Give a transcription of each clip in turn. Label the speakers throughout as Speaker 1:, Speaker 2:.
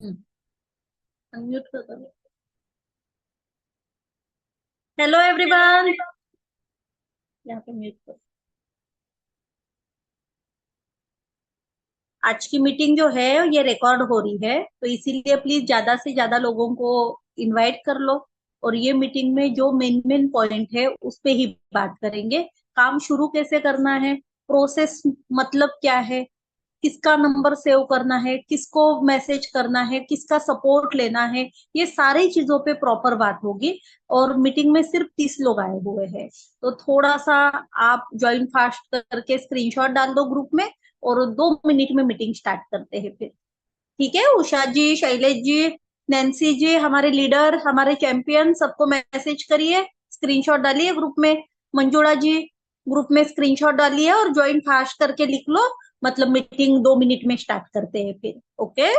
Speaker 1: Unmute कर दो। Hello everyone. यहाँ पे म्यूट कर। आज की मीटिंग जो है ये रिकॉर्ड हो रही है, तो इसीलिए प्लीज ज्यादा से ज्यादा लोगों को इनवाइट कर लो। और ये मीटिंग में जो मेन मेन पॉइंट है उस पे ही बात करेंगे। काम शुरू कैसे करना है, प्रोसेस मतलब क्या है, किसका नंबर सेव करना है, किसको मैसेज करना है, किसका सपोर्ट लेना है, ये सारी चीजों पे प्रॉपर बात होगी। और मीटिंग में सिर्फ 30 लोग आए हुए हैं, तो थोड़ा सा आप ज्वाइन फास्ट करके स्क्रीनशॉट डाल दो ग्रुप में। और 2 मिनट में मीटिंग स्टार्ट करते हैं फिर। ठीक है, उषा जी, शैलेश जी, नैन्सी जी, हमारे लीडर, हमारे चैंपियन, सबको मैसेज करिए, स्क्रीनशॉट डालिए ग्रुप में। मंजुळा जी, ग्रुप में स्क्रीनशॉट डालिए और ज्वाइन फास्ट करके लिख लो। मतलब मीटिंग 2 मिनट में स्टार्ट करते हैं फिर। ओके।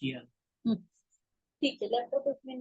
Speaker 1: किया। ठीक है, लैपटॉप उसमें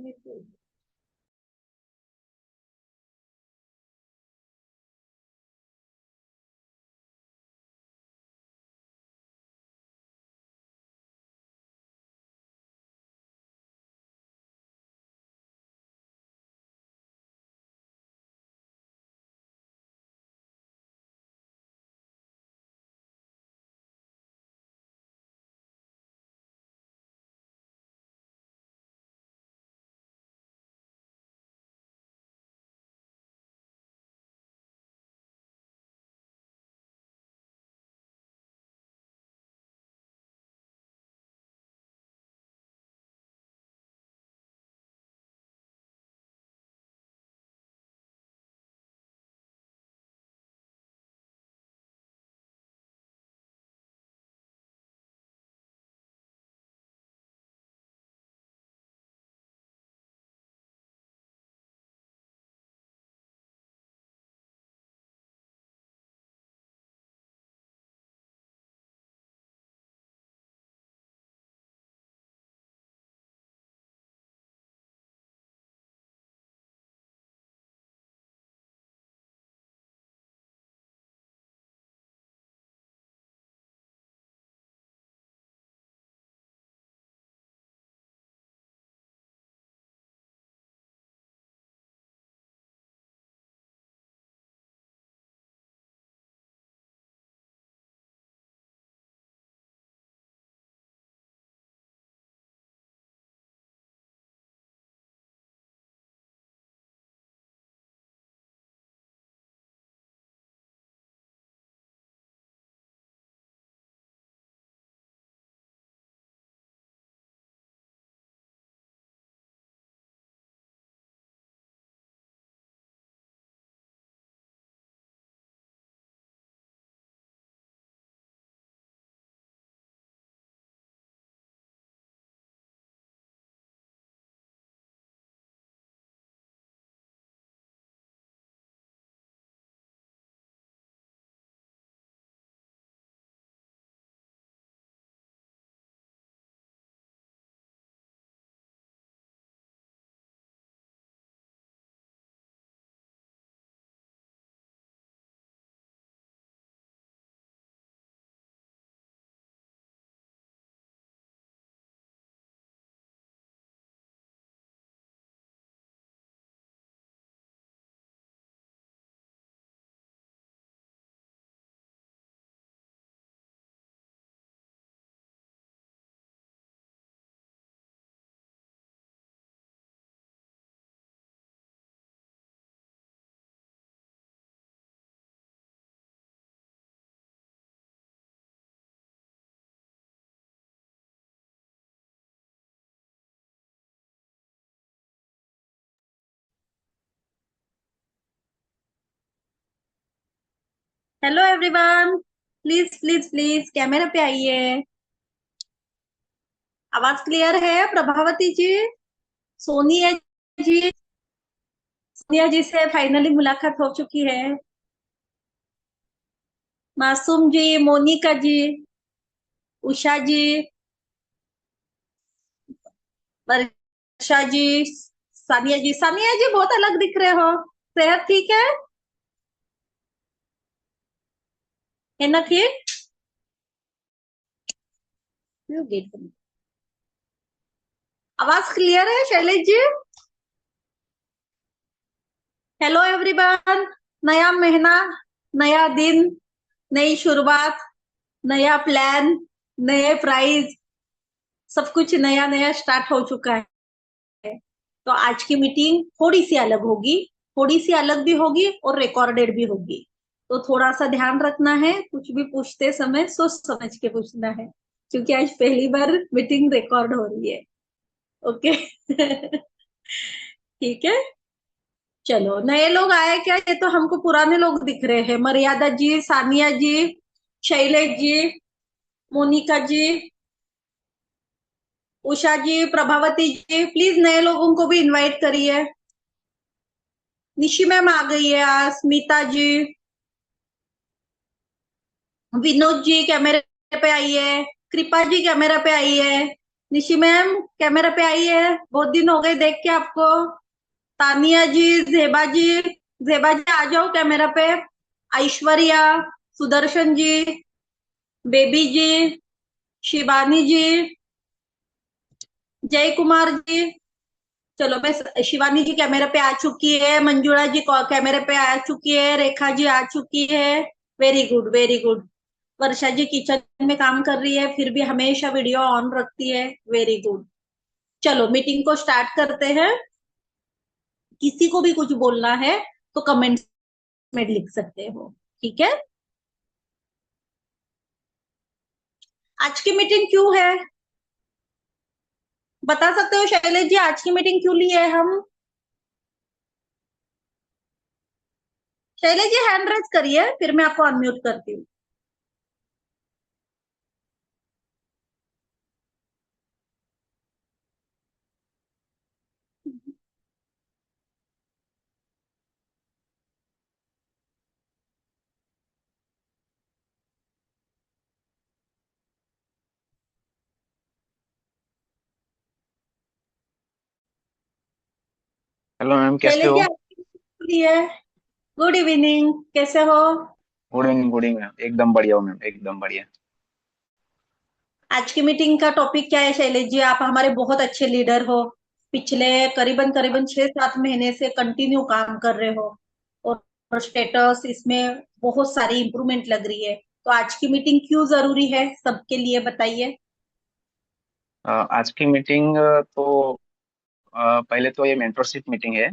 Speaker 1: hello everyone. Please please please camera पे आइए। आवाज क्लियर है? प्रभावती जी, सोनी है जी, सोनिया जी से फाइनली मुलाकात हो चुकी है। मासूम जी, मोनिका जी, उषा जी, वर्षा जी, सानिया जी। सानिया जी बहुत अलग दिख रहे हो। सेहत ठीक है ना? ठीक। आवाज क्लियर है शैलेश जी? Hello everyone. नया महीना, नया दिन, नई शुरुआत, नया प्लान, नए प्राइज, सब कुछ नया नया स्टार्ट हो चुका है। तो आज की मीटिंग थोड़ी सी अलग होगी, थोड़ी सी अलग भी होगी और रिकॉर्डेड भी होगी। तो थोड़ा सा ध्यान रखना है, कुछ भी पूछते समय सोच समझ के पूछना है, क्योंकि आज पहली बार मीटिंग रिकॉर्ड हो रही है। ओके। ठीक है। चलो, नए लोग आए क्या? ये तो हमको पुराने लोग दिख रहे हैं। मर्यादा जी, सानिया जी, शैलेश जी, मोनिका जी, उषा जी, प्रभावती जी। प्लीज नए लोगों को भी इनवाइट करिए। निशी मैम आ गई है आज, स्मिता जी, विनोद जी कैमरे पे आई है, कृपा जी कैमरा पे आई है, निशी मैम कैमरा पे आई है, बहुत दिन हो गए देख के आपको। तानिया जी, जेबा जी आ जाओ कैमरा पे। ऐश्वर्या, सुदर्शन जी, बेबी जी, शिवानी जी, जय कुमार जी। चलो, मैं शिवानी जी कैमरे पे आ चुकी है, मंजुळा जी कैमरे पे आ चुकी है, रेखा जी आ चुकी है। Very good, very good. Varsha ji kitchen में काम कर रही है, फिर भी हमेशा वीडियो ऑन रखती है। Very good. चलो, मीटिंग को स्टार्ट करते हैं। किसी को भी कुछ बोलना है तो कमेंट में लिख सकते हो। ठीक है। आज की मीटिंग क्यों है, बता सकते हो शैलेश जी? आज की मीटिंग क्यों ली है हम? शैलेश जी हैंड रेज करिए, फिर मैं आपको अनम्यूट करती हूँ।
Speaker 2: हेलो मैम, कैसे
Speaker 1: शैलेश जी
Speaker 2: हो?
Speaker 1: आपकी मीटिंग ली है। गुड इवनिंग, कैसे हो?
Speaker 2: Good evening, good evening ma'am. एकदम बढ़िया हो मैम, एकदम बढ़िया।
Speaker 1: आज की मीटिंग का टॉपिक क्या है शैलेश जी? आप हमारे बहुत अच्छे लीडर हो, पिछले करीबन करीबन 6-7 महीने से कंटिन्यू काम कर रहे हो, और स्टेटस इसमें बहुत सारी इंप्रूवमेंट लग रही है। तो आज की मीटिंग क्यों जरूरी है सबके लिए, बताइए।
Speaker 2: आज की मीटिंग तो पहले तो ये मेंटरशिप मीटिंग है।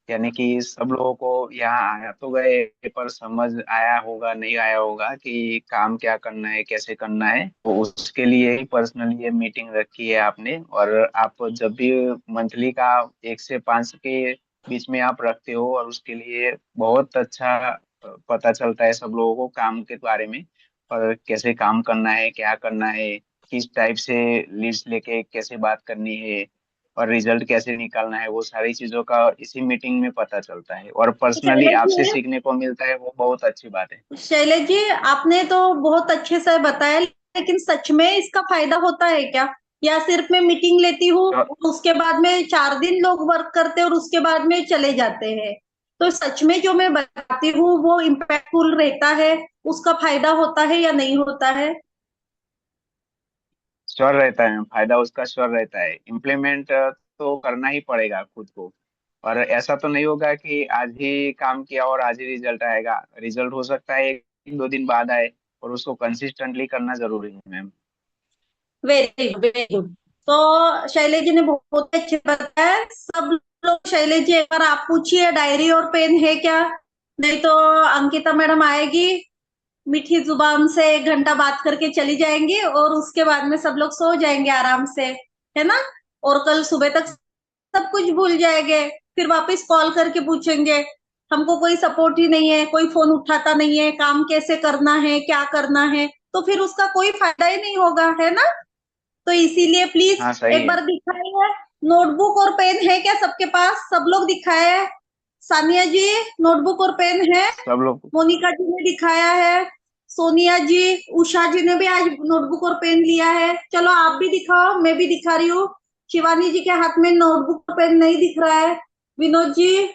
Speaker 2: यानी कि सब लोगों को यहाँ आया तो गए, पर समझ आया होगा नहीं आया होगा कि काम क्या करना है, कैसे करना है। तो उसके लिए ही पर्सनली ये मीटिंग रखी है आपने। और आप जब भी मंथली का 1 से 5 के बीच में आप रखते हो, और उसके लिए बहुत अच्छा पता चलता है सब लोगों को काम के बारे में, और कैसे काम करना है, क्या करना है, किस टाइप से लीड्स लेके कैसे बात करनी है, और रिजल्ट कैसे निकालना है। वो सारी चीजों का इसी मीटिंग में पता चलता है, और पर्सनली
Speaker 1: शैलेश
Speaker 2: आपसे
Speaker 1: जी,
Speaker 2: सीखने को मिलता है, वो बहुत अच्छी बात है।
Speaker 1: शैलेश जी आपने तो बहुत अच्छे से बताया, लेकिन सच में इसका फायदा होता है क्या? या सिर्फ मैं मीटिंग लेती हूँ,
Speaker 2: तो
Speaker 1: उसके बाद में 4 दिन लोग वर्क करते हैं और उसके बाद में चले जाते हैं? तो सच में जो मैं बताती हूँ वो इम्पैक्टफुल रहता है, उसका फायदा होता है या नहीं होता है?
Speaker 2: श्योर रहता है, फायदा उसका श्योर रहता है। इम्प्लीमेंट तो करना ही पड़ेगा खुद को। और ऐसा तो नहीं होगा कि आज ही काम किया और आज ही रिजल्ट आएगा। रिजल्ट हो सकता है 1-2 दिन बाद आए, और उसको कंसिस्टेंटली करना जरूरी है ma'am.
Speaker 1: Very good, very good. तो शैलेश जी ने बहुत अच्छे बताया सब लोग। शैलेश जी एक बार आप पूछिए, डायरी और पेन है क्या? नहीं तो अंकिता मैडम आएगी, मीठी जुबान से 1 घंटा बात करके चली जाएंगी, और उसके बाद में सब लोग सो जाएंगे आराम से, है ना? और कल सुबह तक सब कुछ भूल जाएंगे। फिर वापस कॉल करके पूछेंगे, हमको कोई सपोर्ट ही नहीं है, कोई फोन उठाता नहीं है, काम कैसे करना है, क्या करना है? तो फिर उसका कोई फायदा ही नहीं होगा, है ना? तो इसीलिए प्लीज
Speaker 2: हाँ, सही
Speaker 1: एक
Speaker 2: है।
Speaker 1: बार दिखाइए, नोटबुक और पेन है क्या सबके पास? सब लोग दिखाए। सानिया जी नोटबुक और पेन है?
Speaker 2: सब लोग।
Speaker 1: मोनिका जी ने दिखाया है, सोनिया जी, उषा जी ने भी आज नोटबुक और पेन लिया है। चलो आप भी दिखाओ, मैं भी दिखा रही हूँ। शिवानी जी के हाथ में नोटबुक और पेन नहीं दिख रहा है। विनोद जी,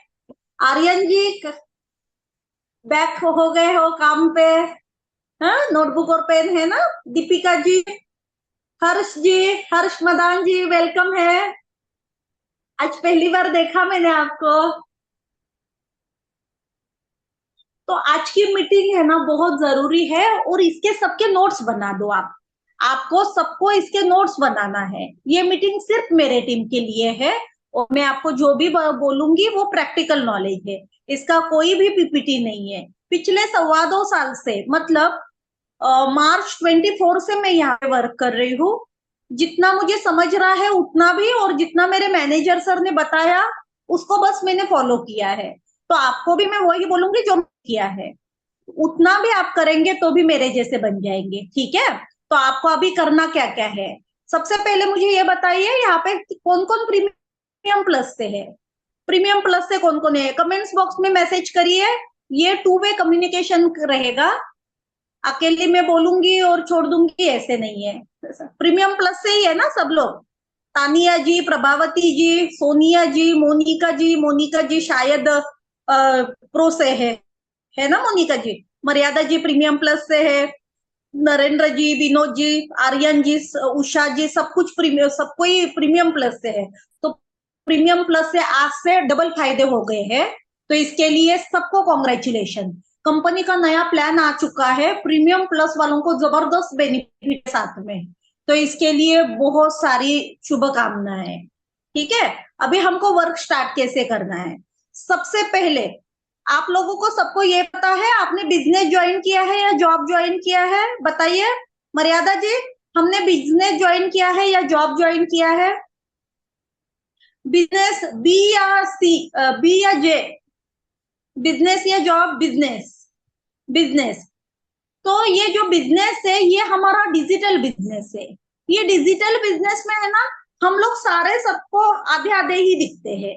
Speaker 1: आर्यन जी बैक हो गए हो काम पे? हाँ, नोटबुक और पेन है ना? दीपिका जी, हर्ष जी, हर्ष मदान जी वेलकम है। आज पहली बार देखा मैंने आपको। तो आज की मीटिंग है ना बहुत जरूरी है, और इसके सबके नोट्स बना दो आप। आपको सबको इसके नोट्स बनाना है। ये मीटिंग सिर्फ मेरे टीम के लिए है, और मैं आपको जो भी बोलूंगी वो प्रैक्टिकल नॉलेज है। इसका कोई भी पीपीटी नहीं है। पिछले 2.25 साल से, मतलब मार्च 24 से मैं यहाँ पे वर्क कर रही हूँ। जितना मुझे समझ रहा है उतना भी, और जितना मेरे मैनेजर सर ने बताया उसको बस मैंने फॉलो किया है। तो आपको भी मैं वही बोलूंगी जो किया है। उतना भी आप करेंगे तो भी मेरे जैसे बन जाएंगे, ठीक है? तो आपको अभी करना क्या क्या है? सबसे पहले मुझे ये बताइए, यहाँ पे कौन कौन प्रीमियम प्लस से है? प्रीमियम प्लस से कौन कौन है? कमेंट्स बॉक्स में मैसेज करिए। ये 2 वे कम्युनिकेशन रहेगा। अकेले मैं बोलूंगी और छोड़ दूंगी ऐसे नहीं है। प्रीमियम प्लस से ही है ना सब लोग? तानिया जी, प्रभावती जी, सोनिया जी, मोनिका जी शायद प्रो से है ना मोनिका जी? मर्यादा जी प्रीमियम प्लस से है। नरेंद्र जी, विनोद जी, आर्यन जी, उषा जी, सब कुछ प्रीमियम, सबको ही प्रीमियम प्लस से है। तो प्रीमियम प्लस से आज से डबल फायदे हो गए हैं। तो इसके लिए सबको कॉन्ग्रेचुलेशन। कंपनी का नया प्लान आ चुका है, प्रीमियम प्लस वालों को जबरदस्त बेनिफिट साथ में। तो इसके लिए बहुत सारी शुभकामनाएं। ठीक है, अभी हमको वर्क स्टार्ट कैसे करना है? सबसे पहले आप लोगों को सबको ये पता है आपने बिजनेस ज्वाइन किया है या जॉब ज्वाइन किया है? बताइए मर्यादा जी, हमने बिजनेस ज्वाइन किया है या जॉब ज्वाइन किया है? बिजनेस, बी या सी, बी या जे? बिजनेस या जॉब? Business, business. तो ये जो बिजनेस है ये हमारा डिजिटल बिजनेस है। ये डिजिटल बिजनेस में है ना, हम लोग सारे सबको आधे आधे ही दिखते हैं,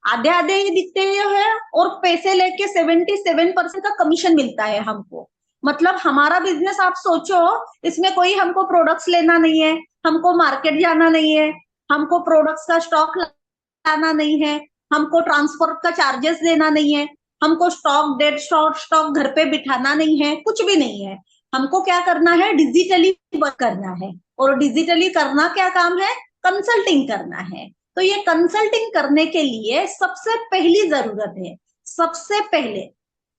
Speaker 1: आधे आधे ही दिखते हैं, और पैसे लेके 77% का कमीशन मिलता है हमको। मतलब हमारा बिजनेस आप सोचो, इसमें कोई हमको प्रोडक्ट्स लेना नहीं है, हमको मार्केट जाना नहीं है, हमको प्रोडक्ट्स का स्टॉक लाना नहीं है, हमको ट्रांसपोर्ट का चार्जेस देना नहीं है, हमको स्टॉक, डेड स्टॉक घर पे बिठाना नहीं है, कुछ भी नहीं है। हमको क्या करना है? डिजिटली वर्क करना है। और डिजिटली करना क्या काम है? कंसल्टिंग करना है। तो ये कंसल्टिंग करने के लिए सबसे पहली जरूरत है, सबसे पहले,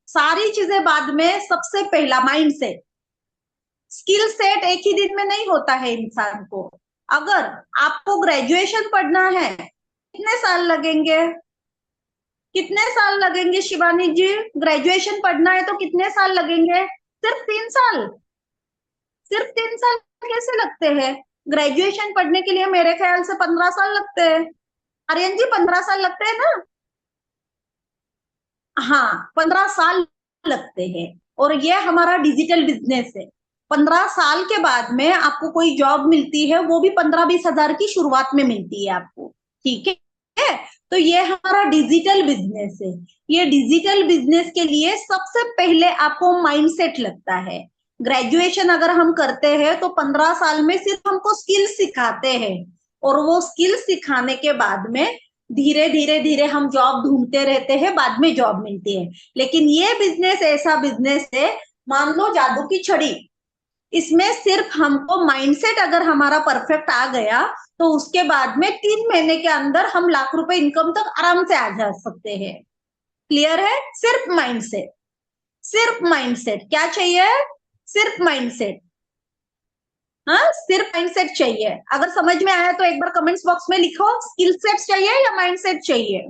Speaker 1: सारी चीजें बाद में, सबसे पहला माइंड सेट। स्किल सेट एक ही दिन में नहीं होता है इंसान को। अगर आपको ग्रेजुएशन पढ़ना है, कितने साल लगेंगे? कितने साल लगेंगे शिवानी जी? ग्रेजुएशन पढ़ना है तो कितने साल लगेंगे? सिर्फ 3 साल? सिर्फ 3 साल कैसे लगते हैं? ग्रेजुएशन पढ़ने के लिए मेरे ख्याल से 15 साल लगते हैं। आर्यन जी 15 साल लगते हैं ना? हाँ, 15 साल लगते हैं। और ये हमारा डिजिटल बिजनेस है। 15 साल के बाद में आपको कोई जॉब मिलती है, वो भी 15-20 हजार की शुरुआत में मिलती है आपको। ठीक है, तो ये हमारा डिजिटल बिजनेस है। ये डिजिटल बिजनेस के लिए सबसे पहले आपको माइंडसेट लगता है। ग्रेजुएशन अगर हम करते हैं तो 15 साल में सिर्फ हमको स्किल सिखाते हैं, और वो स्किल सिखाने के बाद में धीरे धीरे धीरे हम जॉब ढूंढते रहते हैं, बाद में जॉब मिलती है। लेकिन ये बिजनेस ऐसा बिजनेस है, मान लो जादू की छड़ी। इसमें सिर्फ हमको माइंडसेट अगर हमारा परफेक्ट आ गया, तो उसके बाद में 3 महीने के अंदर हम लाख रुपए इनकम तक आराम से आ जा सकते हैं। क्लियर है? सिर्फ माइंडसेट, सिर्फ माइंडसेट। क्या चाहिए? सिर्फ माइंडसेट। हाँ, सिर्फ माइंडसेट चाहिए। अगर समझ में आया तो एक बार कमेंट्स बॉक्स में लिखो, स्किल सेट चाहिए या माइंडसेट चाहिए?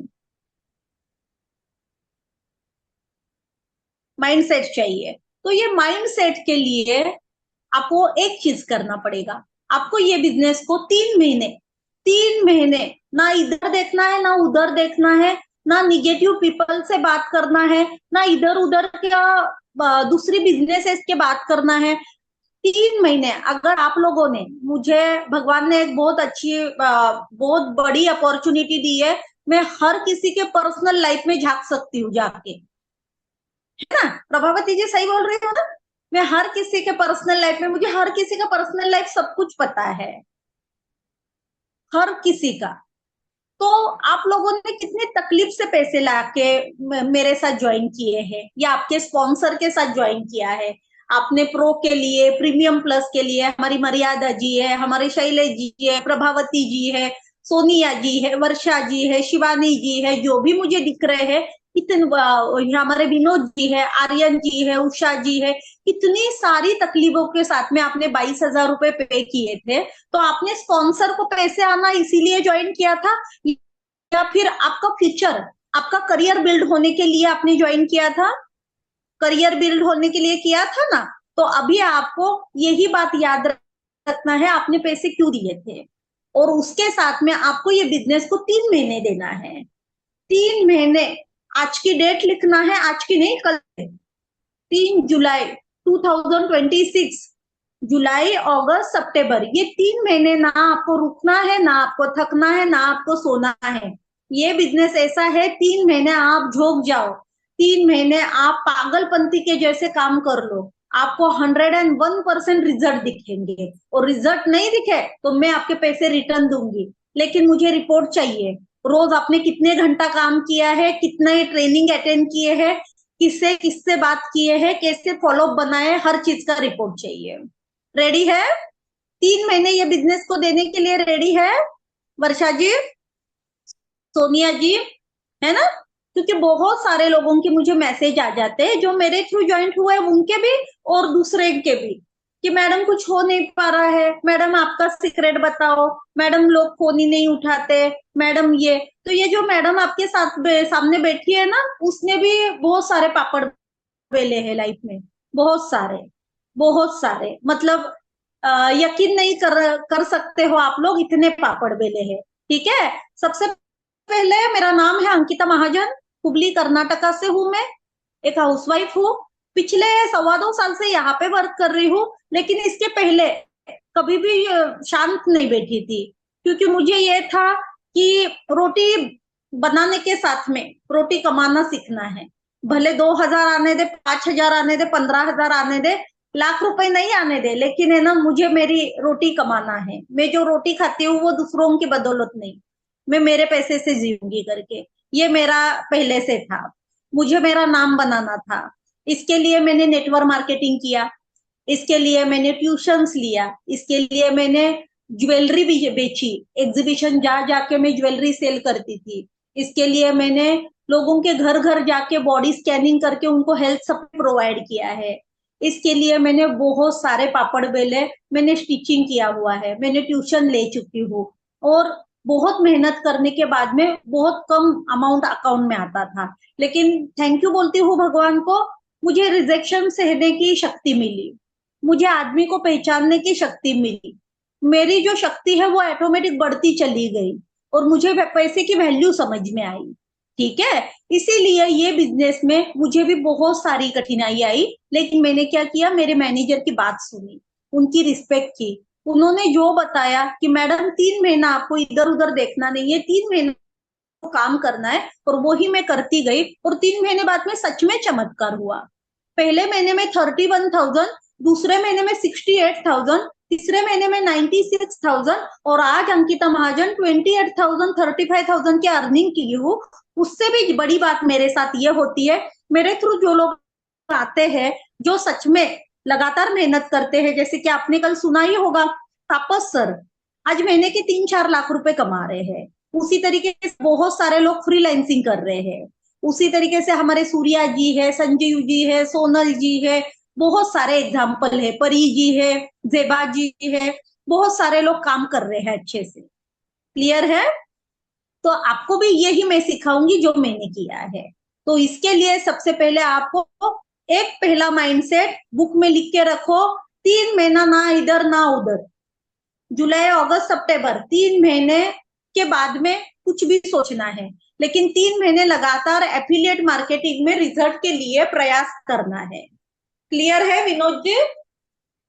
Speaker 1: माइंडसेट चाहिए। तो ये माइंडसेट के लिए आपको एक चीज करना पड़ेगा। आपको ये बिजनेस को 3 महीने, 3 महीने ना इधर देखना है ना उधर देखना है, ना निगेटिव पीपल से बात करना है, ना इधर उधर क्या दूसरी बिजनेसेस के बात करना है। 3 महीने अगर आप लोगों ने, मुझे भगवान ने एक बहुत अच्छी बहुत बड़ी अपॉर्चुनिटी दी है, मैं हर किसी के पर्सनल लाइफ में झांक सकती हूँ जाके, है ना प्रभावती जी, सही बोल रही हूँ ना? मैं हर किसी के पर्सनल लाइफ में, मुझे हर किसी का पर्सनल लाइफ सब कुछ पता है, हर किसी का। तो आप लोगों ने कितने तकलीफ से पैसे लाके मेरे साथ ज्वाइन किए हैं, या आपके स्पॉन्सर के साथ ज्वाइन किया है। आपने प्रो के लिए, प्रीमियम प्लस के लिए हमारी मर्यादा जी है, हमारे शैलेश जी है, प्रभावती जी है, सोनिया जी है, वर्षा जी है, शिवानी जी है, जो भी मुझे दिख रहे हैं, इतने हमारे विनोद जी है, आर्यन जी है, उषा जी है, इतनी सारी तकलीफों के साथ में आपने 22,000 रुपए पे किए थे। तो आपने स्पॉन्सर को पैसे आना इसीलिए ज्वाइन किया था, या फिर आपका फ्यूचर, आपका करियर बिल्ड होने के लिए आपने ज्वाइन किया था? करियर बिल्ड होने के लिए किया था ना? तो अभी आपको यही बात याद रखना है, आपने पैसे क्यों दिए थे। और उसके साथ में आपको ये बिजनेस को 3 महीने देना है, 3 महीने। आज की डेट लिखना है, आज की नहीं, कल 3 जुलाई 2026, जुलाई अगस्त सितंबर, ये 3 महीने ना आपको रुकना है, ना आपको थकना है, ना आपको सोना है। ये बिजनेस ऐसा है, 3 महीने आप झोंक जाओ, 3 महीने आप पागलपंती के जैसे काम कर लो, आपको 101% रिजल्ट दिखेंगे। और रिजल्ट नहीं दिखे तो मैं आपके पैसे रिटर्न दूंगी, लेकिन मुझे रिपोर्ट चाहिए। रोज आपने कितने घंटा काम किया है, कितने ट्रेनिंग अटेंड किए हैं, किससे किससे बात किए हैं, कैसे फॉलोअप बनाए, हर चीज का रिपोर्ट चाहिए। रेडी है? 3 महीने ये बिजनेस को देने के लिए रेडी है वर्षा जी, सोनिया जी, है ना? क्योंकि बहुत सारे लोगों के मुझे मैसेज आ जाते हैं, जो मेरे थ्रू ज्वाइंट हुए उनके भी और दूसरे के भी, कि मैडम कुछ हो नहीं पा रहा है, मैडम आपका सीक्रेट बताओ, मैडम लोग फोन ही नहीं उठाते, मैडम ये। तो ये जो मैडम आपके साथ सामने बैठी है ना, उसने भी बहुत सारे पापड़ बेले हैं लाइफ में, बहुत सारे, बहुत सारे, मतलब यकीन नहीं कर सकते हो आप लोग, इतने पापड़ बेले हैं। ठीक है, सबसे पहले मेरा नाम है अंकिता महाजन, हुबली कर्नाटका से हूँ मैं, एक हाउसवाइफ हूँ। पिछले 1.25 साल से यहाँ पे वर्क कर रही हूँ, लेकिन इसके पहले कभी भी शांत नहीं बैठी थी, क्योंकि मुझे ये था कि रोटी बनाने के साथ में रोटी कमाना सीखना है। भले 2,000 आने दे, 5,000 आने दे, 15,000 आने दे, लाख रुपए नहीं आने दे, लेकिन है ना, मुझे मेरी रोटी कमाना है। मैं जो रोटी खाती हूँ वो दूसरों की बदौलत नहीं, मैं मेरे पैसे से जीऊंगी करके, ये मेरा पहले से था। मुझे मेरा नाम बनाना था, इसके लिए मैंने नेटवर्क मार्केटिंग किया, इसके लिए मैंने ट्यूशंस लिया, इसके लिए मैंने ज्वेलरी भी बेची, एग्जीबिशन जा जाके मैं ज्वेलरी सेल करती थी। इसके लिए मैंने लोगों के घर घर जाके बॉडी स्कैनिंग करके उनको हेल्थ सपोर्ट प्रोवाइड किया है। इसके लिए मैंने बहुत सारे पापड़ बेले, मैंने स्टिचिंग किया हुआ है, मैंने ट्यूशन ले चुकी हूँ। और बहुत मेहनत करने के बाद में बहुत कम अमाउंट अकाउंट में आता था, लेकिन थैंक यू बोलती हूँ भगवान को, मुझे रिजेक्शन सहने की शक्ति मिली, मुझे आदमी को पहचानने की शक्ति मिली, मेरी जो शक्ति है वो ऑटोमेटिक बढ़ती चली गई, और मुझे पैसे की वैल्यू समझ में आई। ठीक है, इसीलिए ये बिजनेस में मुझे भी बहुत सारी कठिनाई आई, लेकिन मैंने क्या किया, मेरे मैनेजर की बात सुनी, उनकी रिस्पेक्ट की। उन्होंने जो बताया कि मैडम 3 महीना आपको इधर उधर देखना नहीं है, 3 महीने को काम करना है, और वो ही मैं करती गई, और 3 महीने बाद में सच में चमत्कार हुआ। पहले महीने में 31,000, दूसरे महीने में 68,000, तीसरे महीने में 96,000, और आज अंकिता महाजन 28,000 35,000 की अर्निंग की हूँ। उससे भी बड़ी बात मेरे साथ ये होती है, मेरे थ्रू जो लोग आते हैं, जो सच में लगातार मेहनत करते हैं, जैसे कि आपने कल सुना ही होगा, तापस सर आज महीने के 3-4 लाख रुपए कमा रहे हैं। उसी तरीके से बहुत सारे लोग फ्रीलांसिंग कर रहे हैं। उसी तरीके से हमारे सूर्या जी है, संजीव जी है, सोनल जी है, बहुत सारे एग्जाम्पल है, परी जी है, जेबा जी है, बहुत सारे लोग काम कर रहे हैं अच्छे से। क्लियर है? तो आपको भी यही मैं सिखाऊंगी जो मैंने किया है। तो इसके लिए सबसे पहले आपको एक पहला माइंडसेट बुक में लिख के रखो, 3 महीना ना इधर ना उधर, जुलाई अगस्त सितंबर, 3 महीने के बाद में कुछ भी सोचना है, लेकिन 3 महीने लगातार एफिलिएट मार्केटिंग में रिजल्ट के लिए प्रयास करना है। क्लियर है विनोद जी?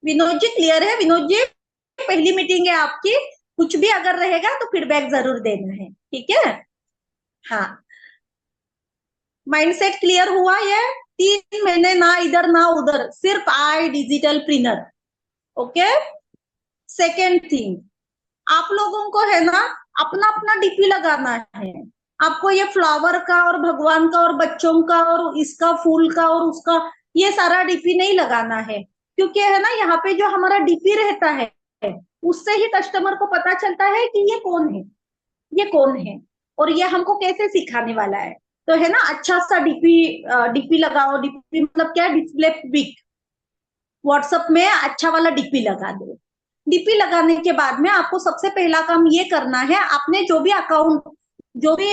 Speaker 1: विनोद जी क्लियर है? विनोद जी, पहली मीटिंग है आपकी, कुछ भी अगर रहेगा तो फीडबैक जरूर देना है, ठीक है? हाँ, माइंडसेट क्लियर हुआ? ये 3 महीने ना इधर ना उधर, सिर्फ आई डिजिटल प्रिनर। ओके। सेकेंड थिंग, आप लोगों को है ना अपना अपना डीपी लगाना है। आपको ये फ्लावर का और भगवान का और बच्चों का और इसका फूल का और उसका ये सारा डीपी नहीं लगाना है, क्योंकि है ना यहाँ पे जो हमारा डीपी रहता है उससे ही कस्टमर को पता चलता है कि ये कौन है, ये कौन है और ये हमको कैसे सिखाने वाला है। तो है ना अच्छा सा डीपी, डीपी लगाओ। डीपी मतलब क्या, डिस्प्ले पिक। व्हाट्सएप में अच्छा वाला डीपी लगा दो। डीपी लगाने के बाद में आपको सबसे पहला काम ये करना है, आपने जो भी अकाउंट, जो भी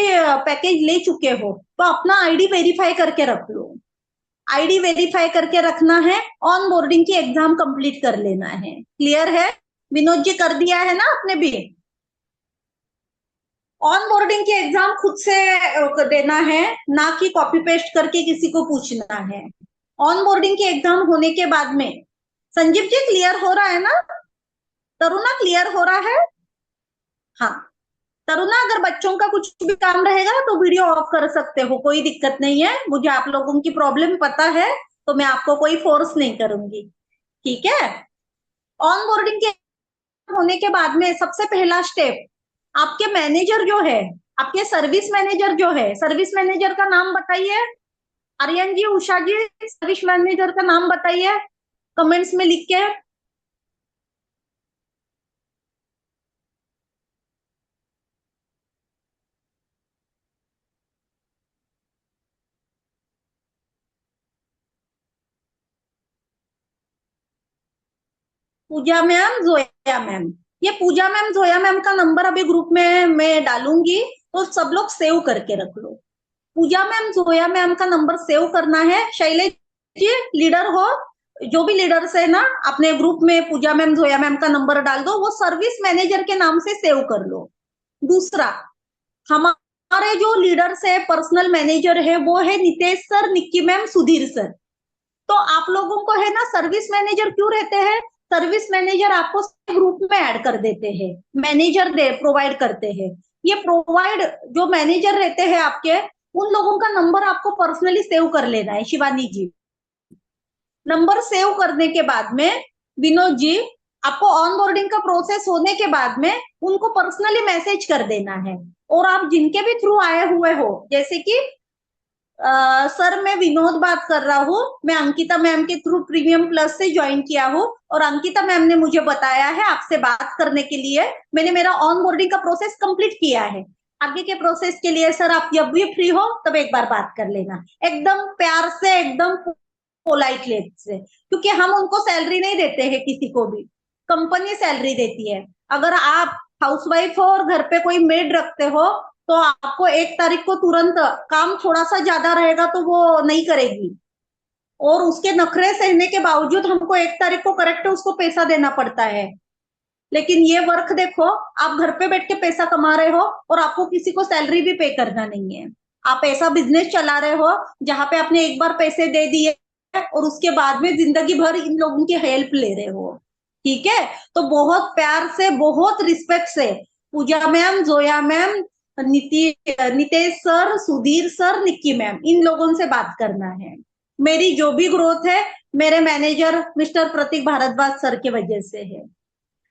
Speaker 1: पैकेज ले चुके हो तो अपना आईडी वेरीफाई करके रख लो। आईडी वेरीफाई करके रखना है। ऑन बोर्डिंग की एग्जाम कंप्लीट कर लेना है। क्लियर है? विनोद जी कर दिया है ना आपने भी? ऑन बोर्डिंग की एग्जाम खुद से देना है, ना कि कॉपी पेस्ट करके किसी को पूछना है। ऑन बोर्डिंग की एग्जाम होने के बाद में, संजीव जी क्लियर हो रहा है ना? तरुणा क्लियर हो रहा है? हाँ। तरुणा, अगर बच्चों का कुछ भी काम रहेगा तो वीडियो ऑफ कर सकते हो, कोई दिक्कत नहीं है। मुझे आप लोगों की प्रॉब्लम पता है, तो मैं आपको कोई फोर्स नहीं करूंगी। ठीक है? ऑन बोर्डिंग के होने के बाद में सबसे पहला स्टेप, आपके मैनेजर जो है, आपके सर्विस मैनेजर जो है, सर्विस मैनेजर का नाम बताइए। आर्यन जी, उषा जी, सर्विस मैनेजर का नाम बताइए कमेंट्स में लिख के। पूजा मैम, जोया मैम। ये पूजा मैम, जोया मैम का नंबर अभी ग्रुप में मैं डालूंगी, तो सब लोग सेव करके रख लो। पूजा मैम, जोया मैम का नंबर सेव करना है। शैलेश जी लीडर हो, जो भी लीडर्स है ना अपने ग्रुप में पूजा मैम, जोया मैम का नंबर डाल दो, वो सर्विस मैनेजर के नाम से सेव कर लो। दूसरा, हमारे जो लीडर्स है, पर्सनल मैनेजर है, वो है Nitesh sir, Nikki ma'am, Sudhir sir. तो आप लोगों को है ना सर्विस मैनेजर क्यों रहते हैं? सर्विस मैनेजर आपको ग्रुप में ऐड कर देते हैं, मैनेजर दे प्रोवाइड करते हैं। ये प्रोवाइड जो मैनेजर रहते हैं आपके, उन लोगों का नंबर आपको पर्सनली सेव कर लेना है। शिवानी जी, नंबर सेव करने के बाद में विनोद जी, आपको ऑन बोर्डिंग का प्रोसेस होने के बाद में उनको पर्सनली मैसेज कर देना है। और आप जिनके भी थ्रू आए हुए हो, जैसे कि सर मैं विनोद बात कर रहा हूँ, मैं अंकिता मैम के थ्रू प्रीमियम प्लस से ज्वाइन किया हूँ और अंकिता मैम ने मुझे बताया है आपसे बात करने के लिए, मैंने मेरा ऑन बोर्डिंग का प्रोसेस कंप्लीट किया है। आगे के प्रोसेस के लिए सर आप जब भी फ्री हो तब एक बार बात कर लेना, एकदम प्यार से, एकदम पोलाइटली से, क्योंकि हम उनको सैलरी नहीं देते हैं, किसी को भी कंपनी सैलरी देती है। अगर आप हाउसवाइफ हो और घर पे कोई मेड रखते हो तो आपको 1 तारीख को तुरंत काम थोड़ा सा ज्यादा रहेगा तो वो नहीं करेगी, और उसके नखरे सहने के बावजूद हमको 1 तारीख को करेक्ट उसको पैसा देना पड़ता है। लेकिन ये वर्क देखो, आप घर पे बैठ के पैसा कमा रहे हो और आपको किसी को सैलरी भी पे करना नहीं है। आप ऐसा बिजनेस चला रहे हो जहां पे आपने एक बार पैसे दे दिए और उसके बाद में जिंदगी भर इन लोगों की हेल्प ले रहे हो। ठीक है? तो बहुत प्यार से, बहुत रिस्पेक्ट से Pooja ma'am, Zoya ma'am, Nitesh sir, Sudhir sir, Nikki ma'am, इन लोगों से बात करना है। मेरी जो भी ग्रोथ है मेरे मैनेजर मिस्टर प्रतीक भारद्वाज सर की वजह से है।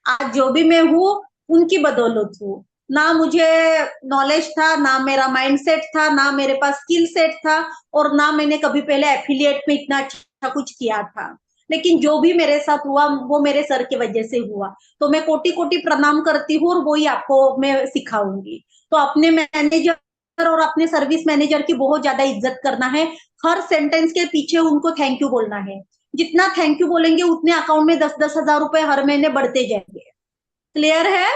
Speaker 1: आज जो भी मैं हूँ उनकी बदौलत हूँ। ना मुझे नॉलेज था, ना मेरा माइंडसेट था, ना मेरे पास स्किल सेट था, और ना मैंने कभी पहले एफिलिएट में इतना अच्छा कुछ किया था। लेकिन जो भी मेरे साथ हुआ वो मेरे सर की वजह से हुआ। तो मैं कोटि कोटि प्रणाम करती हूँ और वही आपको मैं सिखाऊंगी। तो अपने मैनेजर और अपने सर्विस मैनेजर की बहुत ज्यादा इज्जत करना है। हर सेंटेंस के पीछे उनको थैंक यू बोलना है। जितना थैंक यू बोलेंगे उतने अकाउंट में 10-10 हजार रुपए हर महीने बढ़ते जाएंगे। क्लियर है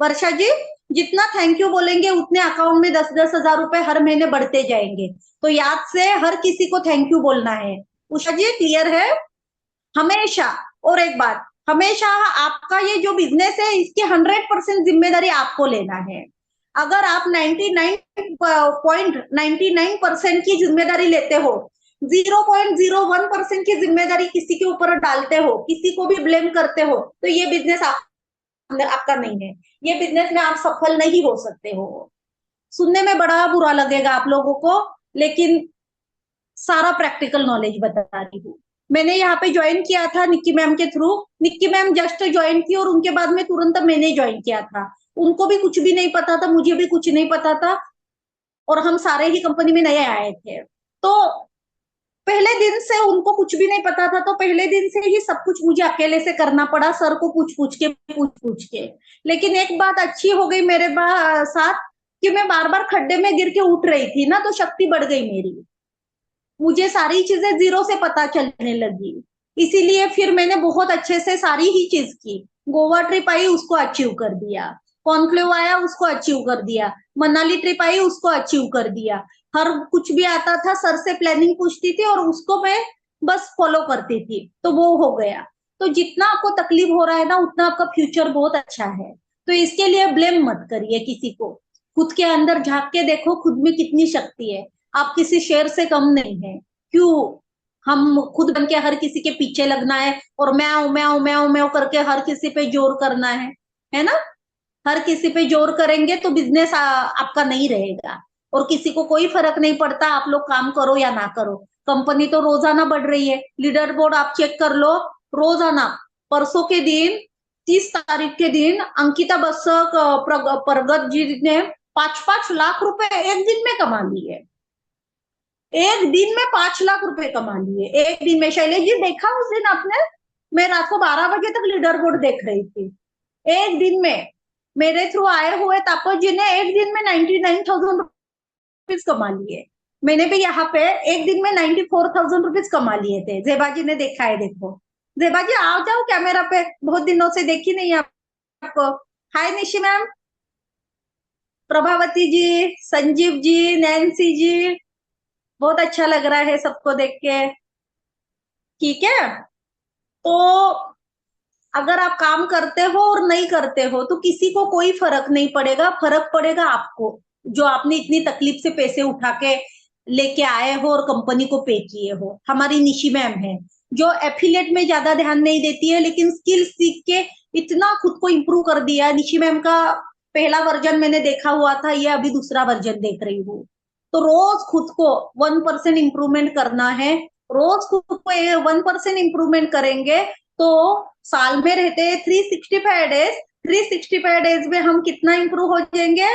Speaker 1: वर्षा जी? जितना थैंक यू बोलेंगे उतने अकाउंट में 10-10 हजार रुपए हर महीने बढ़ते जाएंगे। तो याद से हर किसी को थैंक यू बोलना है। उषा जी क्लियर है? हमेशा। और एक बात, हमेशा आपका ये जो बिजनेस है इसकी 100% जिम्मेदारी आपको लेना है। अगर आप 99.99% की जिम्मेदारी लेते हो, 0.01% की जिम्मेदारी किसी के ऊपर डालते हो, किसी को भी ब्लेम करते हो, तो ये बिजनेस आपका नहीं है। ये बिजनेस में आप सफल नहीं हो सकते हो। सुनने में बड़ा बुरा लगेगा आप लोगों को, लेकिन सारा प्रैक्टिकल नॉलेज बता रही हूँ। मैंने यहाँ पे ज्वाइन किया था निक्की मैम के through. Nikki ma'am just join की और उनके बाद में तुरंत मैंने ज्वाइन किया था। उनको भी कुछ भी नहीं पता था, मुझे भी कुछ नहीं पता था, और हम सारे ही कंपनी में नए आए थे। तो पहले दिन से उनको कुछ भी नहीं पता था, तो पहले दिन से ही सब कुछ मुझे अकेले से करना पड़ा, सर को पूछ पूछ के। लेकिन एक बात अच्छी हो गई मेरे साथ, कि मैं बार बार खड्डे में गिर के उठ रही थी ना, तो शक्ति बढ़ गई मेरी। मुझे सारी चीजें जीरो से पता चलने लगी। इसीलिए फिर मैंने बहुत अच्छे से सारी ही चीज की। गोवा ट्रिप आई, उसको अचीव कर दिया। कॉन्क्लेव आया, उसको अचीव कर दिया। मनाली ट्रिप आई, उसको अचीव कर दिया। हर कुछ भी आता था, सर से प्लानिंग पूछती थी और उसको मैं बस फॉलो करती थी, तो वो हो गया। तो जितना आपको तकलीफ हो रहा है ना, उतना आपका फ्यूचर बहुत अच्छा है। तो इसके लिए ब्लेम मत करिए किसी को। खुद के अंदर झांक के देखो, खुद में कितनी शक्ति है। आप किसी शेर से कम नहीं है। क्यों हम खुद बन के हर किसी के पीछे लगना है, और म्याऊं म्याऊं म्याऊं म्याऊं करके हर किसी पे जोर करना है ना? हर किसी पे जोर करेंगे तो बिजनेस आपका नहीं रहेगा, और किसी को कोई फर्क नहीं पड़ता आप लोग काम करो या ना करो। कंपनी तो रोजाना बढ़ रही है, लीडर बोर्ड आप चेक कर लो। रोजाना, परसों के दिन 30 तारीख के दिन अंकिता बस्सक, प्रगत जी ने 5-5 लाख रुपए एक दिन में कमा लिए। एक दिन में 5 लाख रुपए कमा लिए एक दिन में। शैलेश जी देखा उस दिन आपने? मैं रात को 12 बजे तक लीडर बोर्ड देख रही थी। एक दिन में मेरे थ्रू आए हुए तापस जी ने एक दिन में 99,000 रुपीज कमा लिए। मैंने भी यहाँ पे एक दिन में 94,000 रुपीज कमा लिए थे। जेबा जी ने देखा है, देखो। जेबा जी आ जाओ कैमरा पे, बहुत दिनों से देखी नहीं आपको। हाय निशी मैम, प्रभावती जी, संजीव जी, नैन्सी जी। बहुत अच्छा लग रहा है सबको देख के। ठीक है, तो अगर आप काम करते हो और नहीं करते हो तो किसी को कोई फर्क नहीं पड़ेगा, फर्क पड़ेगा आपको, जो आपने इतनी तकलीफ से पैसे उठा के लेके आए हो और कंपनी को पे किए हो। हमारी निशी मैम है, जो एफिलेट में ज्यादा ध्यान नहीं देती है, लेकिन स्किल सीख के इतना खुद को इम्प्रूव कर दिया। निशी मैम का पहला वर्जन मैंने देखा हुआ था, ये अभी दूसरा वर्जन देख रही हूँ। तो रोज खुद को 1% इम्प्रूवमेंट करना है। रोज खुद को 1% इम्प्रूवमेंट करेंगे तो साल में रहते हैं 365 डेज। 365 डेज में हम कितना इंप्रूव हो जाएंगे?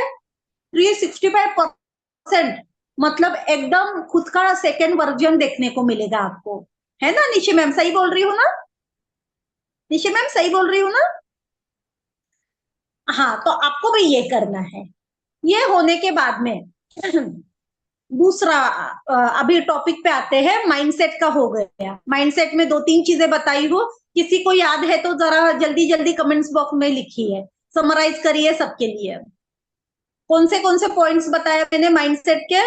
Speaker 1: 365%। मतलब एकदम खुद का सेकेंड वर्जन देखने को मिलेगा आपको। है ना निशी मैम? सही बोल रही हूँ ना? निशी मैम सही बोल रही हूँ ना? हाँ, तो आपको भी ये करना है। ये होने के बाद में दूसरा, अभी टॉपिक पे आते हैं। माइंडसेट का हो गया। माइंडसेट में 2-3 चीजें बताई हूँ। किसी को याद है तो जरा जल्दी जल्दी कमेंट्स बॉक्स में लिखिए, समराइज करिए सबके लिए। कौन से पॉइंट्स बताया मैंने माइंडसेट के?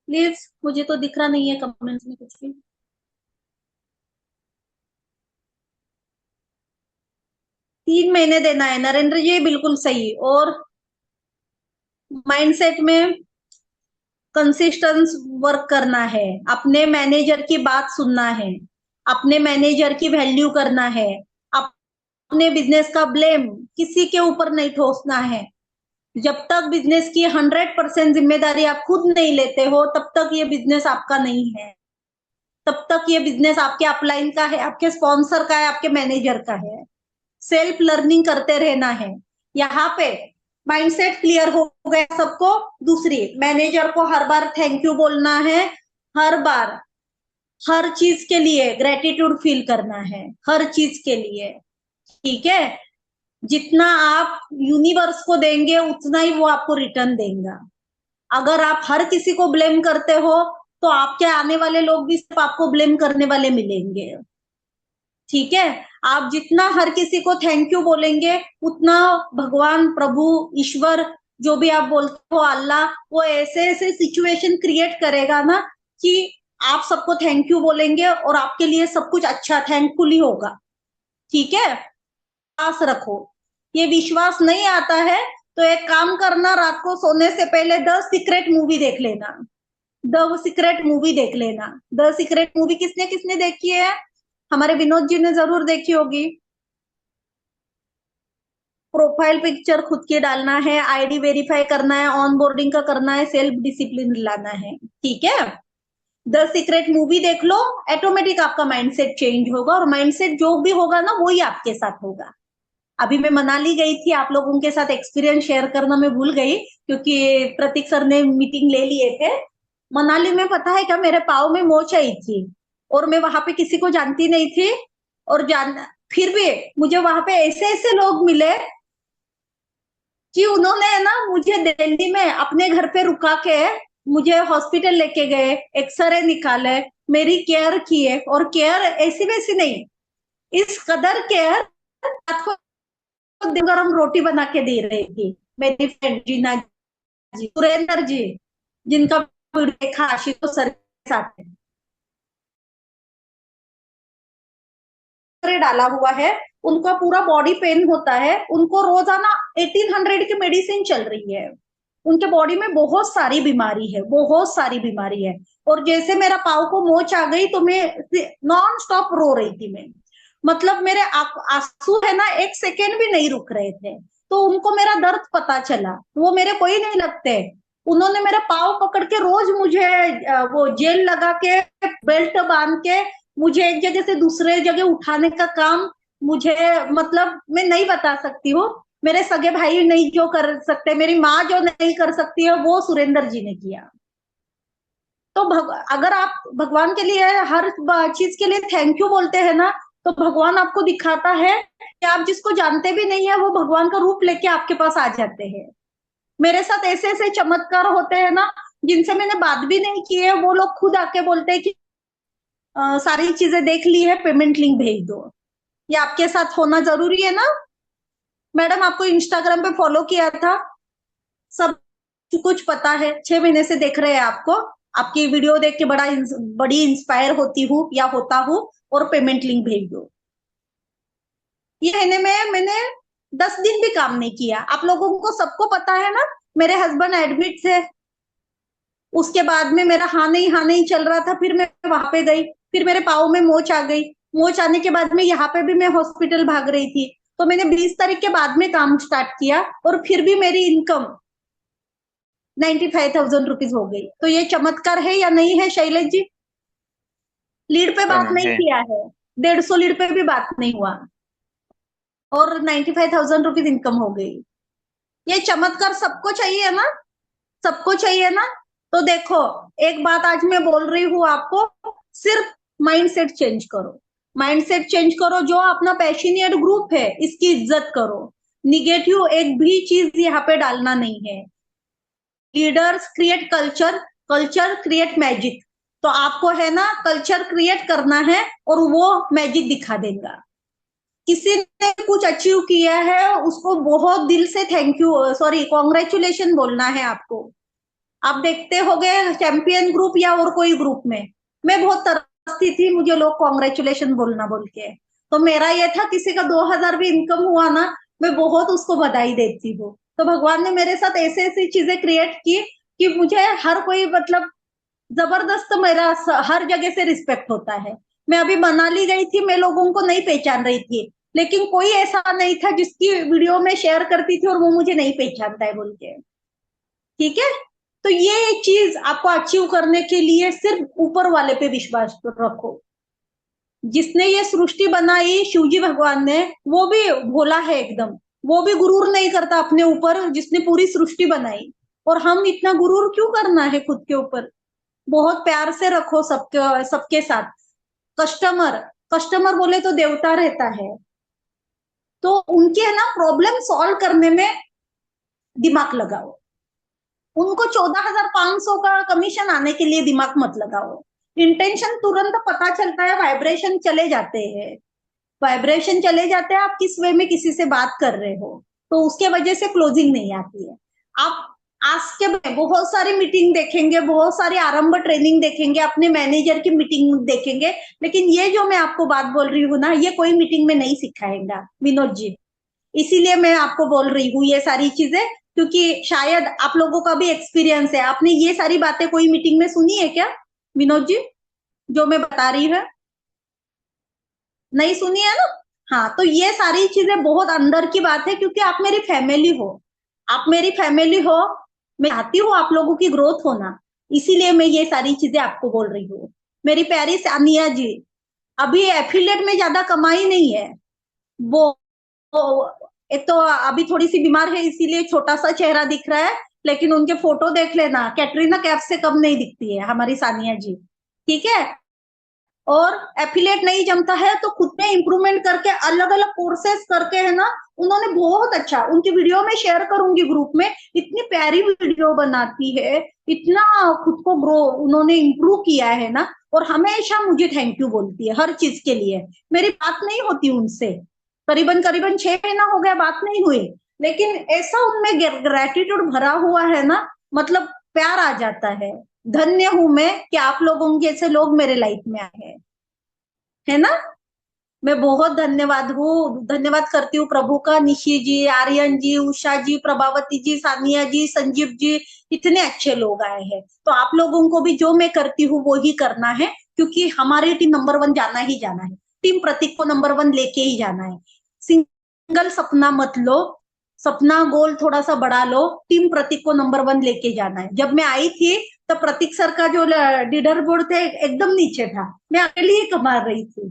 Speaker 1: प्लीज, मुझे तो दिख रहा नहीं है कमेंट्स में कुछ भी। 3 महीने देना है नरेंद्र जी, बिल्कुल सही। और माइंडसेट में कंसिस्टेंस वर्क करना है, अपने मैनेजर की बात सुनना है, अपने मैनेजर की वैल्यू करना है, अपने बिजनेस का ब्लेम किसी के ऊपर नहीं ठोसना है। जब तक बिजनेस की 100% जिम्मेदारी आप खुद नहीं लेते हो, तब तक ये बिजनेस आपका नहीं है। तब तक ये बिजनेस आपके अपलाइन का है, आपके स्पॉन्सर का है, आपके मैनेजर का है। सेल्फ लर्निंग करते रहना है। यहाँ पे माइंडसेट क्लियर हो गया सबको। दूसरी, मैनेजर को हर बार थैंक यू बोलना है। हर बार हर चीज के लिए ग्रेटिट्यूड फील करना है, हर चीज के लिए। ठीक है? जितना आप यूनिवर्स को देंगे उतना ही वो आपको रिटर्न देगा। अगर आप हर किसी को ब्लेम करते हो तो आपके आने वाले लोग भी सिर्फ आपको ब्लेम करने वाले मिलेंगे। ठीक है? आप जितना हर किसी को थैंक यू बोलेंगे, उतना भगवान, प्रभु, ईश्वर, जो भी आप बोलते हो, अल्लाह, वो ऐसे ऐसे सिचुएशन क्रिएट करेगा ना कि आप सबको थैंक यू बोलेंगे और आपके लिए सब कुछ अच्छा थैंकफुली होगा। ठीक है? विश्वास रखो। ये विश्वास नहीं आता है तो एक काम करना, रात को सोने से पहले द सीक्रेट मूवी देख लेना। द सीक्रेट मूवी देख लेना। द सीक्रेट मूवी किसने किसने देखी है? हमारे विनोद जी ने जरूर देखी होगी। प्रोफाइल पिक्चर खुद की डालना है, आईडी वेरीफाई करना है, ऑन बोर्डिंग का करना है, सेल्फ डिसिप्लिन लाना है। ठीक है, द सीक्रेट मूवी देख लो, ऑटोमेटिक आपका माइंडसेट चेंज होगा, और माइंडसेट जो भी होगा ना वही आपके साथ होगा। अभी मैं मनाली गई थी, आप लोगों के साथ एक्सपीरियंस शेयर करना मैं भूल गई, क्योंकि प्रतीक सर ने मीटिंग ले लिए थे। मनाली में पता है क्या, मेरे पाँव में मोच आई थी, और मैं वहां पे किसी को जानती नहीं थी, और जान फिर भी मुझे वहां पे ऐसे ऐसे लोग मिले कि उन्होंने ना मुझे दिल्ली में अपने घर पे रुका के मुझे हॉस्पिटल लेके गए, एक्सरे निकाले, मेरी केयर किए, और केयर ऐसी वैसी नहीं, इस कदर केयर, रात को गरम रोटी बना के दे रही थी। मेरी फ्रेंड जीना जी, सुरेंद्र जी, जिनका वीडियो देखा आशीष सर के साथ है, डाला हुआ है, उनका पूरा बॉडी पेन होता है, उनको रोजाना 1800 की मेडिसिन चल रही है, उनके बॉडी में बहुत सारी बीमारी है, बहुत सारी बीमारी है। और जैसे मेरा पाँव को मोच आ गई तो मैं नॉन स्टॉप रो रही थी मैं, मतलब मेरे आंसू है ना, एक सेकेंड भी नहीं रुक रहे थे। तो उनको मेरा दर्द पता चला, वो मेरे कोई नहीं लगते, उन्होंने मेरा पाँव पकड़ के रोज मुझे वो जेल लगा के, बेल्ट बांध के, मुझे एक जगह से दूसरे जगह उठाने का काम, मुझे मतलब मैं नहीं बता सकती हूँ। मेरे सगे भाई नहीं जो कर सकते, मेरी माँ जो नहीं कर सकती है, वो सुरेंद्र जी ने किया। तो अगर आप भगवान के लिए हर चीज के लिए थैंक यू बोलते हैं ना, तो भगवान आपको दिखाता है कि आप जिसको जानते भी नहीं है वो भगवान का रूप लेके आपके पास आ जाते हैं। मेरे साथ ऐसे ऐसे चमत्कार होते हैं ना, जिनसे मैंने बात भी नहीं की है, वो लोग खुद आके बोलते हैं कि सारी चीजें देख ली है, पेमेंट लिंक भेज दो। ये आपके साथ होना जरूरी है ना। मैडम आपको इंस्टाग्राम पे फॉलो किया था, सब कुछ पता है, 6 महीने से देख रहे हैं आपको, आपकी वीडियो देख के बड़ी इंस्पायर होती हूँ या होता हूँ, और पेमेंट लिंक भेज दो। ये महीने में मैंने 10 दिन भी काम नहीं किया, आप लोगों को सबको पता है ना। मेरे हस्बैंड एडमिट थे, उसके बाद में मेरा हाँ नहीं चल रहा था, फिर मैं वहां पे गई, फिर मेरे पाँव में मोच आ गई, मोच आने के बाद में यहाँ पे भी मैं हॉस्पिटल भाग रही थी, तो मैंने 20 तारीख के बाद में काम स्टार्ट किया, और फिर भी मेरी इनकम 95,000 रुपीज हो गई। तो ये चमत्कार है या नहीं है शैलेश जी? लीड पे बात नहीं
Speaker 2: है।
Speaker 1: किया है, 150 लीड पे भी बात नहीं हुआ, और 95,000 रुपीज इनकम हो गई। ये चमत्कार सबको चाहिए ना, सबको चाहिए ना। तो देखो, एक बात आज मैं बोल रही हूँ आपको, सिर्फ माइंडसेट चेंज करो, माइंडसेट चेंज करो, जो अपना पैशनेट ग्रुप है इसकी इज्जत करो, निगेटिव एक भी चीज यहाँ पे डालना नहीं है। Leaders create culture, culture create magic. तो आपको है ना कल्चर क्रिएट करना है, और वो मैजिक दिखा देगा। किसी ने कुछ अचीव किया है उसको बहुत दिल से थैंक यू, सॉरी कॉन्ग्रेचुलेशन बोलना है आपको। आप देखते होगे चैंपियन ग्रुप या और कोई ग्रुप में, मैं बहुत तरसती थी मुझे लोग कॉन्ग्रेचुलेशन बोलना बोल के, तो मेरा ये था किसी का 2,000 भी इनकम हुआ ना, मैं बहुत उसको बधाई देती हूँ। तो भगवान ने मेरे साथ ऐसे ऐसी चीजें क्रिएट की कि मुझे हर कोई मतलब जबरदस्त मेरा हर जगह से रिस्पेक्ट होता है। मैं अभी मनाली गई थी, मैं लोगों को नहीं पहचान रही थी, लेकिन कोई ऐसा नहीं था जिसकी वीडियो में शेयर करती थी और वो मुझे नहीं पहचानता है बोल के। ठीक है, तो ये चीज आपको अचीव करने के लिए सिर्फ ऊपर वाले पे विश्वास रखो। जिसने ये सृष्टि बनाई शिवजी भगवान ने, वो भी भोला है एकदम, वो भी गुरूर नहीं करता अपने ऊपर, जिसने पूरी सृष्टि बनाई। और हम इतना गुरूर क्यों करना है खुद के ऊपर? बहुत प्यार से रखो सबके सबके साथ। कस्टमर, कस्टमर बोले तो देवता रहता है, तो उनके है ना प्रॉब्लम सॉल्व करने में दिमाग लगाओ। उनको 14,500 का कमीशन आने के लिए दिमाग मत लगाओ। इंटेंशन तुरंत पता चलता है, वाइब्रेशन चले जाते हैं, वाइब्रेशन चले जाते हैं, आप किस वे में किसी से बात कर रहे हो, तो उसके वजह से क्लोजिंग नहीं आती है। आप आज के बहुत सारी मीटिंग देखेंगे, बहुत सारी आरंभ ट्रेनिंग देखेंगे, अपने मैनेजर की मीटिंग देखेंगे, लेकिन ये जो मैं आपको बात बोल रही हूँ ना, ये कोई मीटिंग में नहीं सिखाएगा विनोद जी। इसीलिए मैं आपको बोल रही हूँ ये सारी चीजें, क्योंकि शायद आप लोगों का भी एक्सपीरियंस है, आपने ये सारी बातें कोई मीटिंग में सुनी है क्या विनोद जी, जो मैं बता रही हूँ? नहीं सुनी है ना? हाँ, तो ये सारी चीजें बहुत अंदर की बात है, क्योंकि आप मेरी फैमिली हो, आप मेरी फैमिली हो। मैं चाहती हूँ आप लोगों की ग्रोथ होना, इसीलिए मैं ये सारी चीजें आपको बोल रही हूँ। मेरी प्यारी सानिया जी, अभी एफिलिएट में ज्यादा कमाई नहीं है। वो, एक तो अभी थोड़ी सी बीमार है, इसीलिए छोटा सा चेहरा दिख रहा है, लेकिन उनके फोटो देख लेना, कैटरीना कैफ से कम नहीं दिखती है हमारी सानिया जी। ठीक है? और एफिलिएट नहीं जमता है तो खुद में इंप्रूवमेंट करके अलग अलग कोर्सेस करके, है ना, उन्होंने बहुत अच्छा, उनकी वीडियो में शेयर करूंगी ग्रुप में, इतनी प्यारी वीडियो बनाती है, इतना खुद को ग्रो उन्होंने इम्प्रूव किया है ना, और हमेशा मुझे थैंक यू बोलती है हर चीज के लिए। मेरी बात नहीं होती उनसे, करीबन करीबन 6 महीना हो गया बात नहीं हुई, लेकिन ऐसा उनमें ग्रेटिट्यूड भरा हुआ है ना, मतलब प्यार आ जाता है। धन्य हूं मैं कि आप लोगों जैसे लोग मेरे लाइफ में आए हैं, है ना? मैं बहुत धन्यवाद हूँ, धन्यवाद करती हूँ प्रभु का। निशी जी, आर्यन जी, उषा जी, प्रभावती जी, सानिया जी, संजीव जी, इतने अच्छे लोग आए हैं। तो आप लोगों को भी जो मैं करती हूँ वो ही करना है, क्योंकि हमारी टीम नंबर 1 जाना ही जाना है। टीम प्रतीक को नंबर 1 लेके ही जाना है। सिंगल सपना मत लो, सपना गोल थोड़ा सा बढ़ा लो, टीम प्रतीक को नंबर 1 लेके जाना है। जब मैं आई थी तो प्रतीक सर का जो लीडर बोर्ड थे एकदम नीचे था, मैं अकेली ही कमा रही थी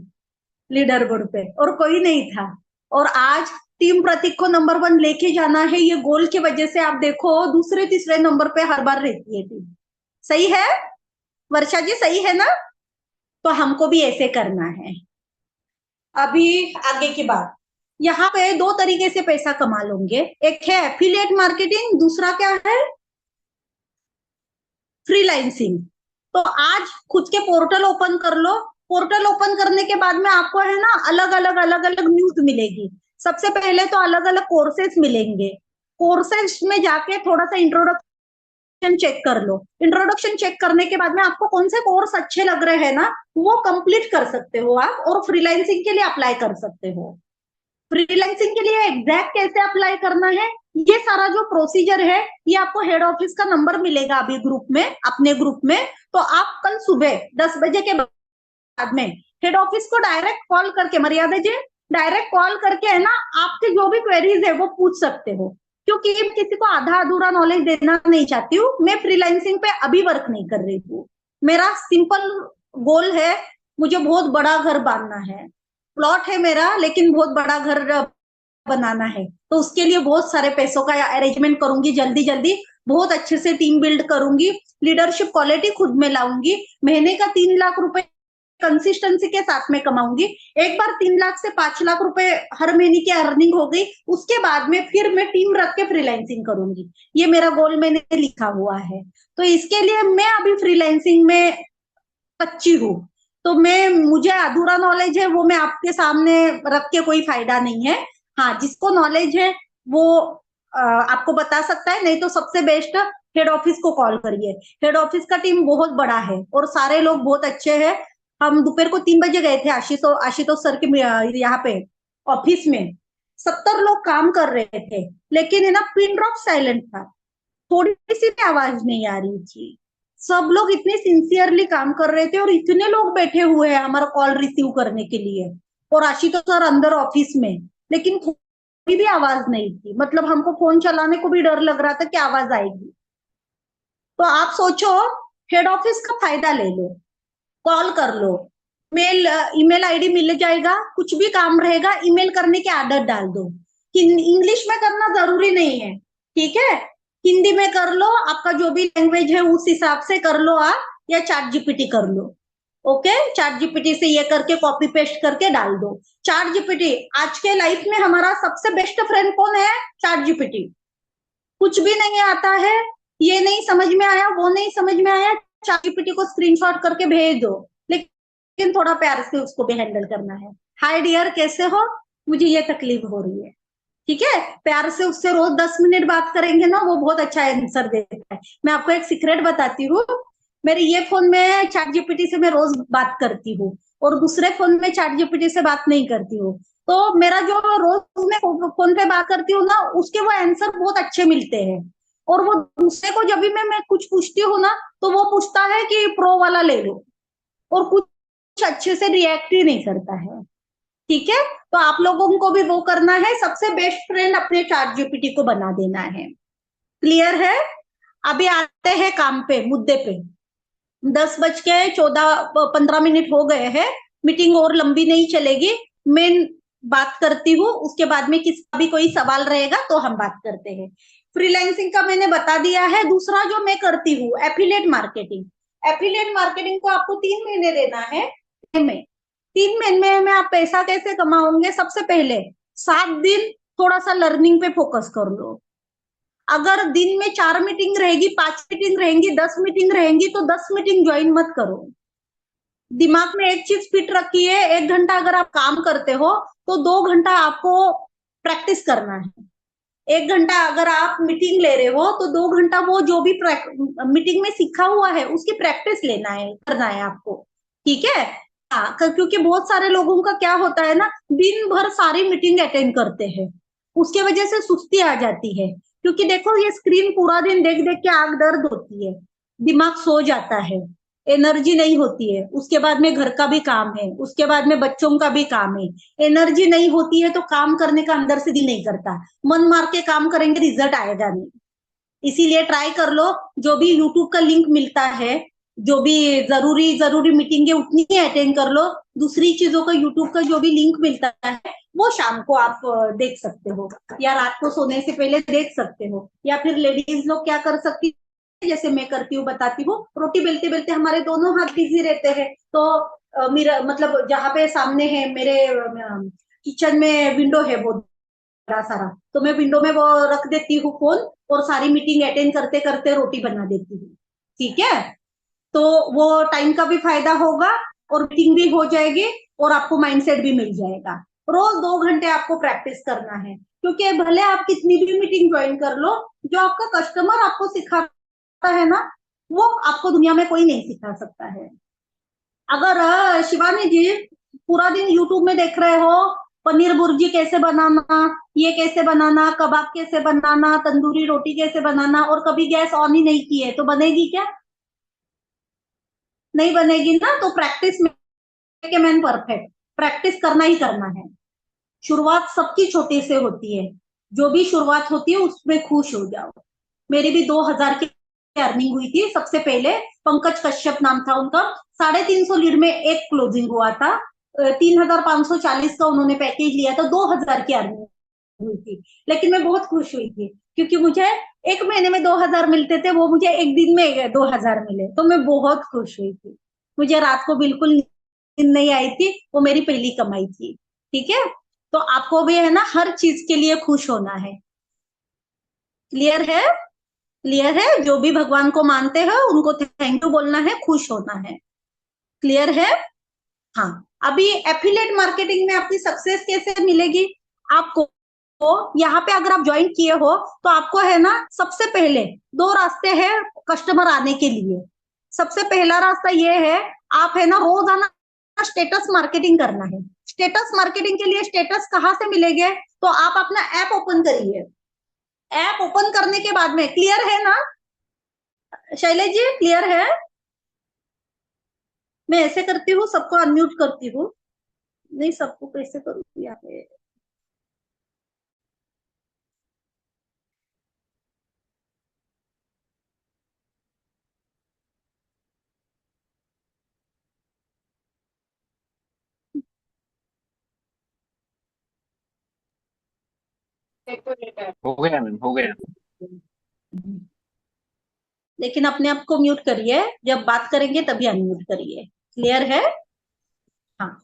Speaker 1: लीडर बोर्ड पे, और कोई नहीं था। और आज टीम प्रतीक को नंबर 1 लेके जाना है, ये गोल की वजह से आप देखो दूसरे तीसरे नंबर पे हर बार रहती है टीम। सही है वर्षा जी, सही है ना? तो हमको भी ऐसे करना है। अभी आगे की बात, यहाँ पे दो तरीके से पैसा कमा लोगे, एक है एफिलिएट मार्केटिंग, दूसरा क्या है, फ्रीलांसिंग। तो आज खुद के पोर्टल ओपन कर लो, पोर्टल ओपन करने के बाद में आपको, है ना, अलग अलग न्यूज मिलेगी। सबसे पहले तो अलग अलग कोर्सेस मिलेंगे, कोर्सेस में जाके थोड़ा सा इंट्रोडक्शन चेक कर लो। इंट्रोडक्शन चेक करने के बाद में आपको कौन से कोर्स अच्छे लग रहे हैं ना, वो कंप्लीट कर सकते हो आप, और फ्रीलांसिंग के लिए अप्लाई कर सकते हो। फ्रीलांसिंग के लिए एग्जैक्ट कैसे अप्लाई करना है, ये सारा जो प्रोसीजर है, ये आपको हेड ऑफिस का नंबर मिलेगा अभी ग्रुप में, अपने ग्रुप में। तो आप कल सुबह 10 बजे के बाद में हेड ऑफिस को डायरेक्ट कॉल करके, मर्यादा जी, डायरेक्ट कॉल करके, है ना, आपके जो भी क्वेरीज है वो पूछ सकते हो, क्योंकि किसी को आधा अधूरा नॉलेज देना नहीं चाहती हूँ। मैं फ्रीलांसिंग पे अभी वर्क नहीं कर रही हूँ, मेरा सिंपल गोल है, मुझे बहुत बड़ा घर बांधना है। प्लॉट है मेरा, लेकिन बहुत बड़ा घर बनाना है, तो उसके लिए बहुत सारे पैसों का अरेंजमेंट करूंगी जल्दी जल्दी, बहुत अच्छे से टीम बिल्ड करूंगी, लीडरशिप क्वालिटी खुद में लाऊंगी, महीने का 3 लाख रुपए कंसिस्टेंसी के साथ में कमाऊंगी। एक बार 3 लाख से 5 लाख रुपए हर महीने की अर्निंग हो गई, उसके बाद में फिर मैं टीम रख के फ्रीलांसिंग करूंगी। ये मेरा गोल मैंने लिखा हुआ है। तो इसके लिए मैं अभी फ्रीलांसिंग में कच्ची हूँ, तो मैं, मुझे अधूरा नॉलेज है, वो मैं आपके सामने रख के कोई फायदा नहीं है। हाँ, जिसको नॉलेज है वो आपको बता सकता है, नहीं तो सबसे बेस्ट हेड ऑफिस को कॉल करिए। हेड ऑफिस का टीम बहुत बड़ा है और सारे लोग बहुत अच्छे हैं। हम दोपहर को 3 बजे गए थे आशीष आशुतोष सर के यहाँ पे ऑफिस में, 70 लोग काम कर रहे थे, लेकिन है ना, पिन ड्रॉप साइलेंट था, थोड़ी सी भी आवाज नहीं आ रही थी। सब लोग इतने सिंसियरली काम कर रहे थे, और इतने लोग बैठे हुए हैं हमारा कॉल रिसीव करने के लिए, और आशीतोष सर अंदर ऑफिस में, लेकिन थोड़ी भी आवाज नहीं थी। मतलब हमको फोन चलाने को भी डर लग रहा था कि आवाज आएगी। तो आप सोचो, हेड ऑफिस का फायदा ले लो, कॉल कर लो, मेल ईमेल आईडी मिल जाएगा, कुछ भी काम रहेगा ईमेल करने की आदत डाल दो। इंग्लिश में करना जरूरी नहीं है, ठीक है, हिंदी में कर लो, आपका जो भी लैंग्वेज है उस हिसाब से कर लो आप, या चैट जीपीटी कर लो। ओके, चैट जीपीटी से ये करके कॉपी पेस्ट करके डाल दो। चैट जीपीटी आज के लाइफ में हमारा सबसे बेस्ट फ्रेंड कौन है? Chat GPT. कुछ भी नहीं आता है, ये नहीं समझ में आया, वो नहीं समझ में आया, चैट जीपीटी को स्क्रीनशॉट करके भेज दो, लेकिन थोड़ा प्यार से उसको भी हैंडल करना है। हाय डियर, कैसे हो, मुझे ये तकलीफ हो रही है, ठीक है, प्यार से उससे रोज 10 मिनट बात करेंगे ना, वो बहुत अच्छा आंसर देता है। मैं आपको एक सीक्रेट बताती हूँ, मेरे ये फोन में चैट जीपीटी से मैं रोज बात करती हूँ, और दूसरे फोन में चैट जीपीटी से बात नहीं करती हूँ। तो मेरा जो रोज मैं फोन पे बात करती हूँ ना, उसके वो आंसर बहुत अच्छे मिलते हैं। और वो दूसरे को जब भी मैं कुछ पूछती हूँ ना, तो वो पूछता है कि प्रो वाला ले लो, और कुछ अच्छे से रिएक्ट ही नहीं करता है। ठीक है, तो आप लोगों को भी वो करना है, सबसे बेस्ट फ्रेंड अपने चैट जीपीटी को बना देना है। क्लियर है? अभी आते हैं काम पे, मुद्दे पे। 10 बज के 14-15 मिनट हो गए हैं, मीटिंग और लंबी नहीं चलेगी। मैं बात करती हूँ, उसके बाद में किसका भी कोई सवाल रहेगा तो हम बात करते हैं। फ्रीलांसिंग का मैंने बता दिया है। दूसरा जो मैं करती हूँ, एफिलिएट मार्केटिंग। एफिलिएट मार्केटिंग को आपको 3 महीने देना है। में 3 महीने में आप पैसा कैसे कमाओगे? सबसे पहले 7 दिन थोड़ा सा लर्निंग पे फोकस कर लो। अगर दिन में 4 मीटिंग रहेगी, 5 मीटिंग रहेंगी, 10 मीटिंग रहेंगी, तो 10 मीटिंग ज्वाइन मत करो। दिमाग में एक चीज फिट रखिए, 1 घंटा अगर आप काम करते हो तो 2 घंटा आपको प्रैक्टिस करना है। 1 घंटा अगर आप मीटिंग ले रहे हो तो 2 घंटा वो जो भी मीटिंग में सीखा हुआ है उसकी प्रैक्टिस लेना है, करना है आपको। ठीक है? हाँ, क्योंकि बहुत सारे लोगों का क्या होता है ना, दिन भर सारी मीटिंग अटेंड करते हैं, उसके वजह से सुस्ती आ जाती है। क्योंकि देखो, ये स्क्रीन पूरा दिन देख देख के आंख दर्द होती है, दिमाग सो जाता है, एनर्जी नहीं होती है। उसके बाद में घर का भी काम है, उसके बाद में बच्चों का भी काम है। एनर्जी नहीं होती है तो काम करने का अंदर से दिल नहीं करता। मन मार के काम करेंगे, रिजल्ट आएगा नहीं। इसीलिए ट्राई कर लो, जो भी यूट्यूब का लिंक मिलता है, जो भी जरूरी जरूरी मीटिंग है उतनी ही अटेंड कर लो। दूसरी चीजों का यूट्यूब का जो भी लिंक मिलता है वो शाम को आप देख सकते हो, या रात को सोने से पहले देख सकते हो। या फिर लेडीज लोग क्या कर सकती है, जैसे मैं करती हूँ, बताती हूँ। रोटी बेलते बेलते हमारे दोनों हाथ बिजी रहते हैं, तो मेरा मतलब जहाँ पे सामने है मेरे किचन में विंडो है बहुत बड़ा सारा, तो मैं विंडो में वो रख देती हूँ फोन, और सारी मीटिंग अटेंड करते करते रोटी बना देती हूँ। ठीक है? तो वो टाइम का भी फायदा होगा, और मीटिंग भी हो जाएगी, और आपको माइंडसेट भी मिल जाएगा। रोज 2 घंटे आपको प्रैक्टिस करना है, क्योंकि भले आप कितनी भी मीटिंग ज्वाइन कर लो, जो आपका कस्टमर आपको सिखाता है ना, वो आपको दुनिया में कोई नहीं सिखा सकता है। अगर शिवानी जी पूरा दिन यूट्यूब में देख रहे हो, पनीर भुर्जी कैसे बनाना, ये कैसे बनाना, कबाब कैसे बनाना, तंदूरी रोटी कैसे बनाना, और कभी गैस ऑन ही नहीं की है, तो बनेगी क्या? नहीं बनेगी ना। तो प्रैक्टिस में मैन परफेक्ट, प्रैक्टिस करना ही करना है। शुरुआत सबकी छोटी से होती है, जो भी शुरुआत होती है उसमें खुश हो जाओ। मेरी भी 2,000 की अर्निंग हुई थी सबसे पहले। पंकज कश्यप नाम था उनका। 350 लीड में एक क्लोजिंग हुआ था। 3,540 का उन्होंने पैकेज लिया था, 2,000 की अर्निंग हुई थी। लेकिन मैं बहुत खुश हुई थी, क्योंकि मुझे एक महीने में 2,000 मिलते थे, वो मुझे एक दिन में 2,000 मिले, तो मैं बहुत खुश हुई थी। मुझे रात को बिल्कुल नींद नहीं आई थी, वो मेरी पहली कमाई थी। ठीक है? तो आपको भी है ना, हर चीज के लिए खुश होना है। क्लियर है? क्लियर है? जो भी भगवान को मानते हैं उनको थैंक यू बोलना है, खुश होना है। क्लियर है? हाँ। अभी एफिलिएट मार्केटिंग में आपकी सक्सेस कैसे मिलेगी आपको? यहाँ पे अगर आप ज्वाइन किए हो तो आपको है ना, सबसे पहले 2 रास्ते हैं कस्टमर आने के लिए। सबसे पहला रास्ता ये है, आप है ना रोजाना स्टेटस मार्केटिंग करना है। स्टेटस मार्केटिंग के लिए स्टेटस कहाँ से मिलेंगे? तो आप अपना ऐप ओपन करिए। ऐप ओपन करने के बाद में, क्लियर है ना शैलेश जी? क्लियर है? मैं ऐसे करती हूँ, सबको अनम्यूट करती हूँ। नहीं, सबको कैसे करूँ यहाँ पे?
Speaker 2: हो गया मैम, हो गया।
Speaker 1: लेकिन अपने आप को म्यूट करिए, जब बात करेंगे तभी अनम्यूट करिए। क्लियर है? हाँ।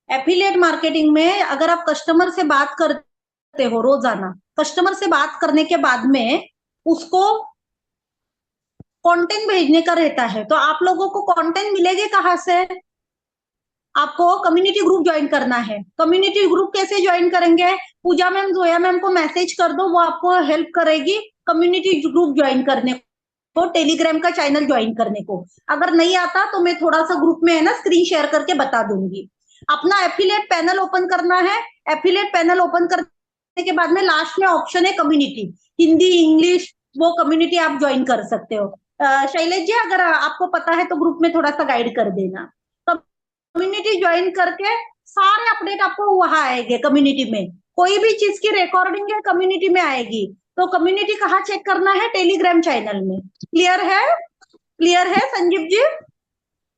Speaker 1: एफिलिएट मार्केटिंग में अगर आप कस्टमर से बात करते हो रोजाना, कस्टमर से बात करने के बाद में उसको कंटेंट भेजने का रहता है, तो आप लोगों को कंटेंट मिलेंगे कहाँ से? आपको कम्युनिटी ग्रुप ज्वाइन करना है। कम्युनिटी ग्रुप कैसे ज्वाइन करेंगे? पूजा मैम, जोया मैम को मैसेज कर दो, वो आपको हेल्प करेगी कम्युनिटी ग्रुप ज्वाइन करने को, टेलीग्राम का चैनल ज्वाइन करने को। अगर नहीं आता तो मैं थोड़ा सा ग्रुप में है ना स्क्रीन शेयर करके बता दूंगी। अपना एफिलिएट पैनल ओपन करना है। एफिलिएट पैनल ओपन करने के बाद में लास्ट में ऑप्शन है कम्युनिटी, हिंदी इंग्लिश, वो कम्युनिटी आप ज्वाइन कर सकते हो। शैलेश जी, अगर आपको पता है तो ग्रुप में थोड़ा सा गाइड कर देना। कम्युनिटी ज्वाइन करके सारे अपडेट आपको वहां आएंगे कम्युनिटी में। कोई भी चीज की रिकॉर्डिंग है कम्युनिटी में आएगी। तो कम्युनिटी कहाँ चेक करना है? टेलीग्राम चैनल में। क्लियर है? क्लियर है संजीव जी?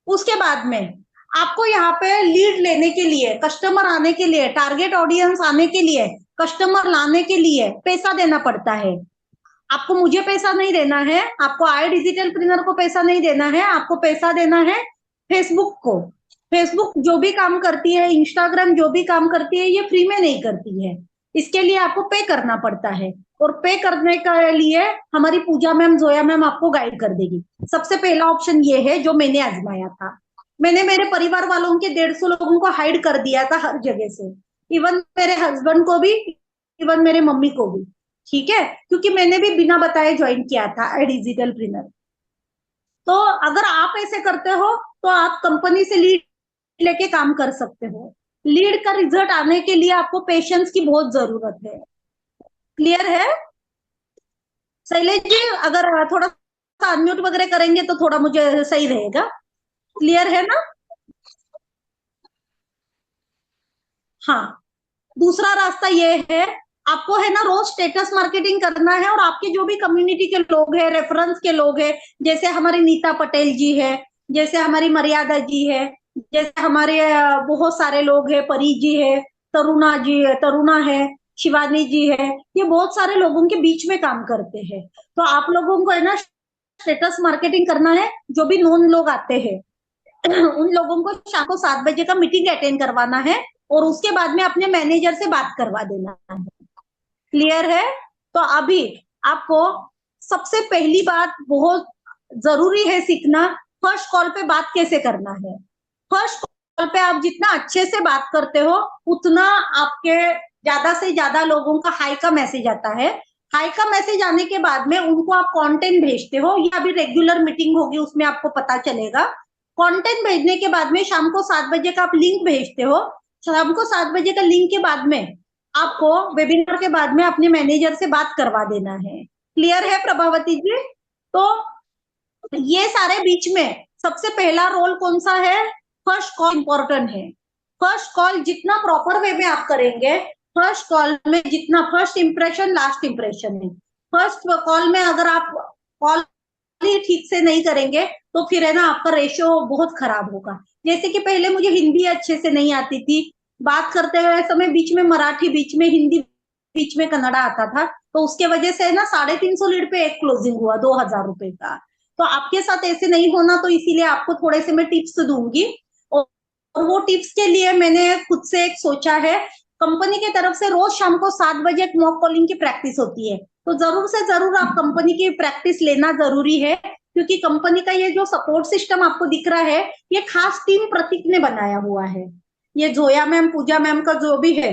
Speaker 1: उसके बाद में आपको यहाँ पे लीड लेने के लिए, कस्टमर आने के लिए, टारगेट ऑडियंस आने के लिए, कस्टमर लाने के लिए पैसा देना पड़ता है। आपको मुझे पैसा नहीं देना है, आपको आई डिजिटल ट्रेनर को पैसा नहीं देना है, आपको पैसा देना है फेसबुक को। फेसबुक जो भी काम करती है, इंस्टाग्राम जो भी काम करती है, ये फ्री में नहीं करती है। इसके लिए आपको पे करना पड़ता है। और पे करने के लिए हमारी पूजा मैम, जोया मैम आपको गाइड कर देगी। सबसे पहला ऑप्शन ये है जो मैंने आजमाया था। मैंने मेरे परिवार वालों के 150 लोगों को हाइड कर दिया था हर जगह से, इवन मेरे हस्बैंड को भी, इवन मेरे मम्मी को भी। ठीक है, क्योंकि मैंने भी बिना बताए ज्वाइन किया था डिजिटल ट्रेनर। तो अगर आप ऐसे करते हो तो आप कंपनी से लीड लेके काम कर सकते हो। लीड का रिजल्ट आने के लिए आपको पेशेंस की बहुत जरूरत है। क्लियर है शैलेश जी? अगर थोड़ा सा अनम्यूट वगैरह करेंगे तो थोड़ा मुझे सही रहेगा। क्लियर है ना? हाँ। दूसरा रास्ता ये है, आपको है ना रोज स्टेटस मार्केटिंग करना है, और आपके जो भी कम्युनिटी के लोग हैं, रेफरेंस के लोग हैं, जैसे हमारी नीता पटेल जी है, जैसे हमारी मर्यादा जी है, जैसे हमारे बहुत सारे लोग हैं, परी जी है, तरुणा जी है, तरुणा है, शिवानी जी है, ये बहुत सारे लोगों के बीच में काम करते हैं। तो आप लोगों को है ना स्टेटस मार्केटिंग करना है। जो भी नॉन लोग आते हैं उन लोगों को शाम को 7 बजे का मीटिंग अटेंड करवाना है, और उसके बाद में अपने मैनेजर से बात करवा देना है। क्लियर है? तो अभी आपको सबसे पहली बात बहुत जरूरी है सीखना, फर्स्ट कॉल पे बात कैसे करना है। फर्स्ट कॉल पे आप जितना अच्छे से बात करते हो, उतना आपके ज्यादा से ज्यादा लोगों का हाई का मैसेज आता है। हाई का मैसेज आने के बाद में उनको आप कंटेंट भेजते हो, या अभी रेगुलर मीटिंग होगी उसमें आपको पता चलेगा। कंटेंट भेजने के बाद में शाम को 7 बजे का आप लिंक भेजते हो। शाम को 7 बजे का लिंक के बाद में आपको वेबिनार के बाद में अपने मैनेजर से बात करवा देना है। क्लियर है प्रभावती जी? तो ये सारे बीच में सबसे पहला रोल कौन सा है? फर्स्ट कॉल इंपॉर्टेंट है। फर्स्ट कॉल जितना प्रॉपर वे में आप करेंगे, फर्स्ट कॉल में जितना, फर्स्ट इंप्रेशन लास्ट इंप्रेशन है। फर्स्ट कॉल में अगर आप कॉल ही ठीक से नहीं करेंगे तो फिर है ना आपका रेशियो बहुत खराब होगा। जैसे कि पहले मुझे हिंदी अच्छे से नहीं आती थी, बात करते हुए समय बीच में मराठी, बीच में हिंदी, बीच में कन्नड़ा आता था, तो उसके वजह से ना 350 लीड पे एक क्लोजिंग हुआ 2000 रुपए का। तो आपके साथ ऐसे नहीं होना, तो इसीलिए आपको थोड़े से मैं टिप्स दूंगी। और वो टिप्स के लिए मैंने खुद से एक सोचा है। कंपनी की तरफ से रोज शाम को 7 बजे एक मॉक कॉलिंग की प्रैक्टिस होती है, तो जरूर से जरूर आप कंपनी की प्रैक्टिस लेना जरूरी है। क्योंकि कंपनी का ये जो सपोर्ट सिस्टम आपको दिख रहा है, ये खास टीम प्रतीक ने बनाया हुआ है। ये जोया मैम, पूजा मैम का जो भी है,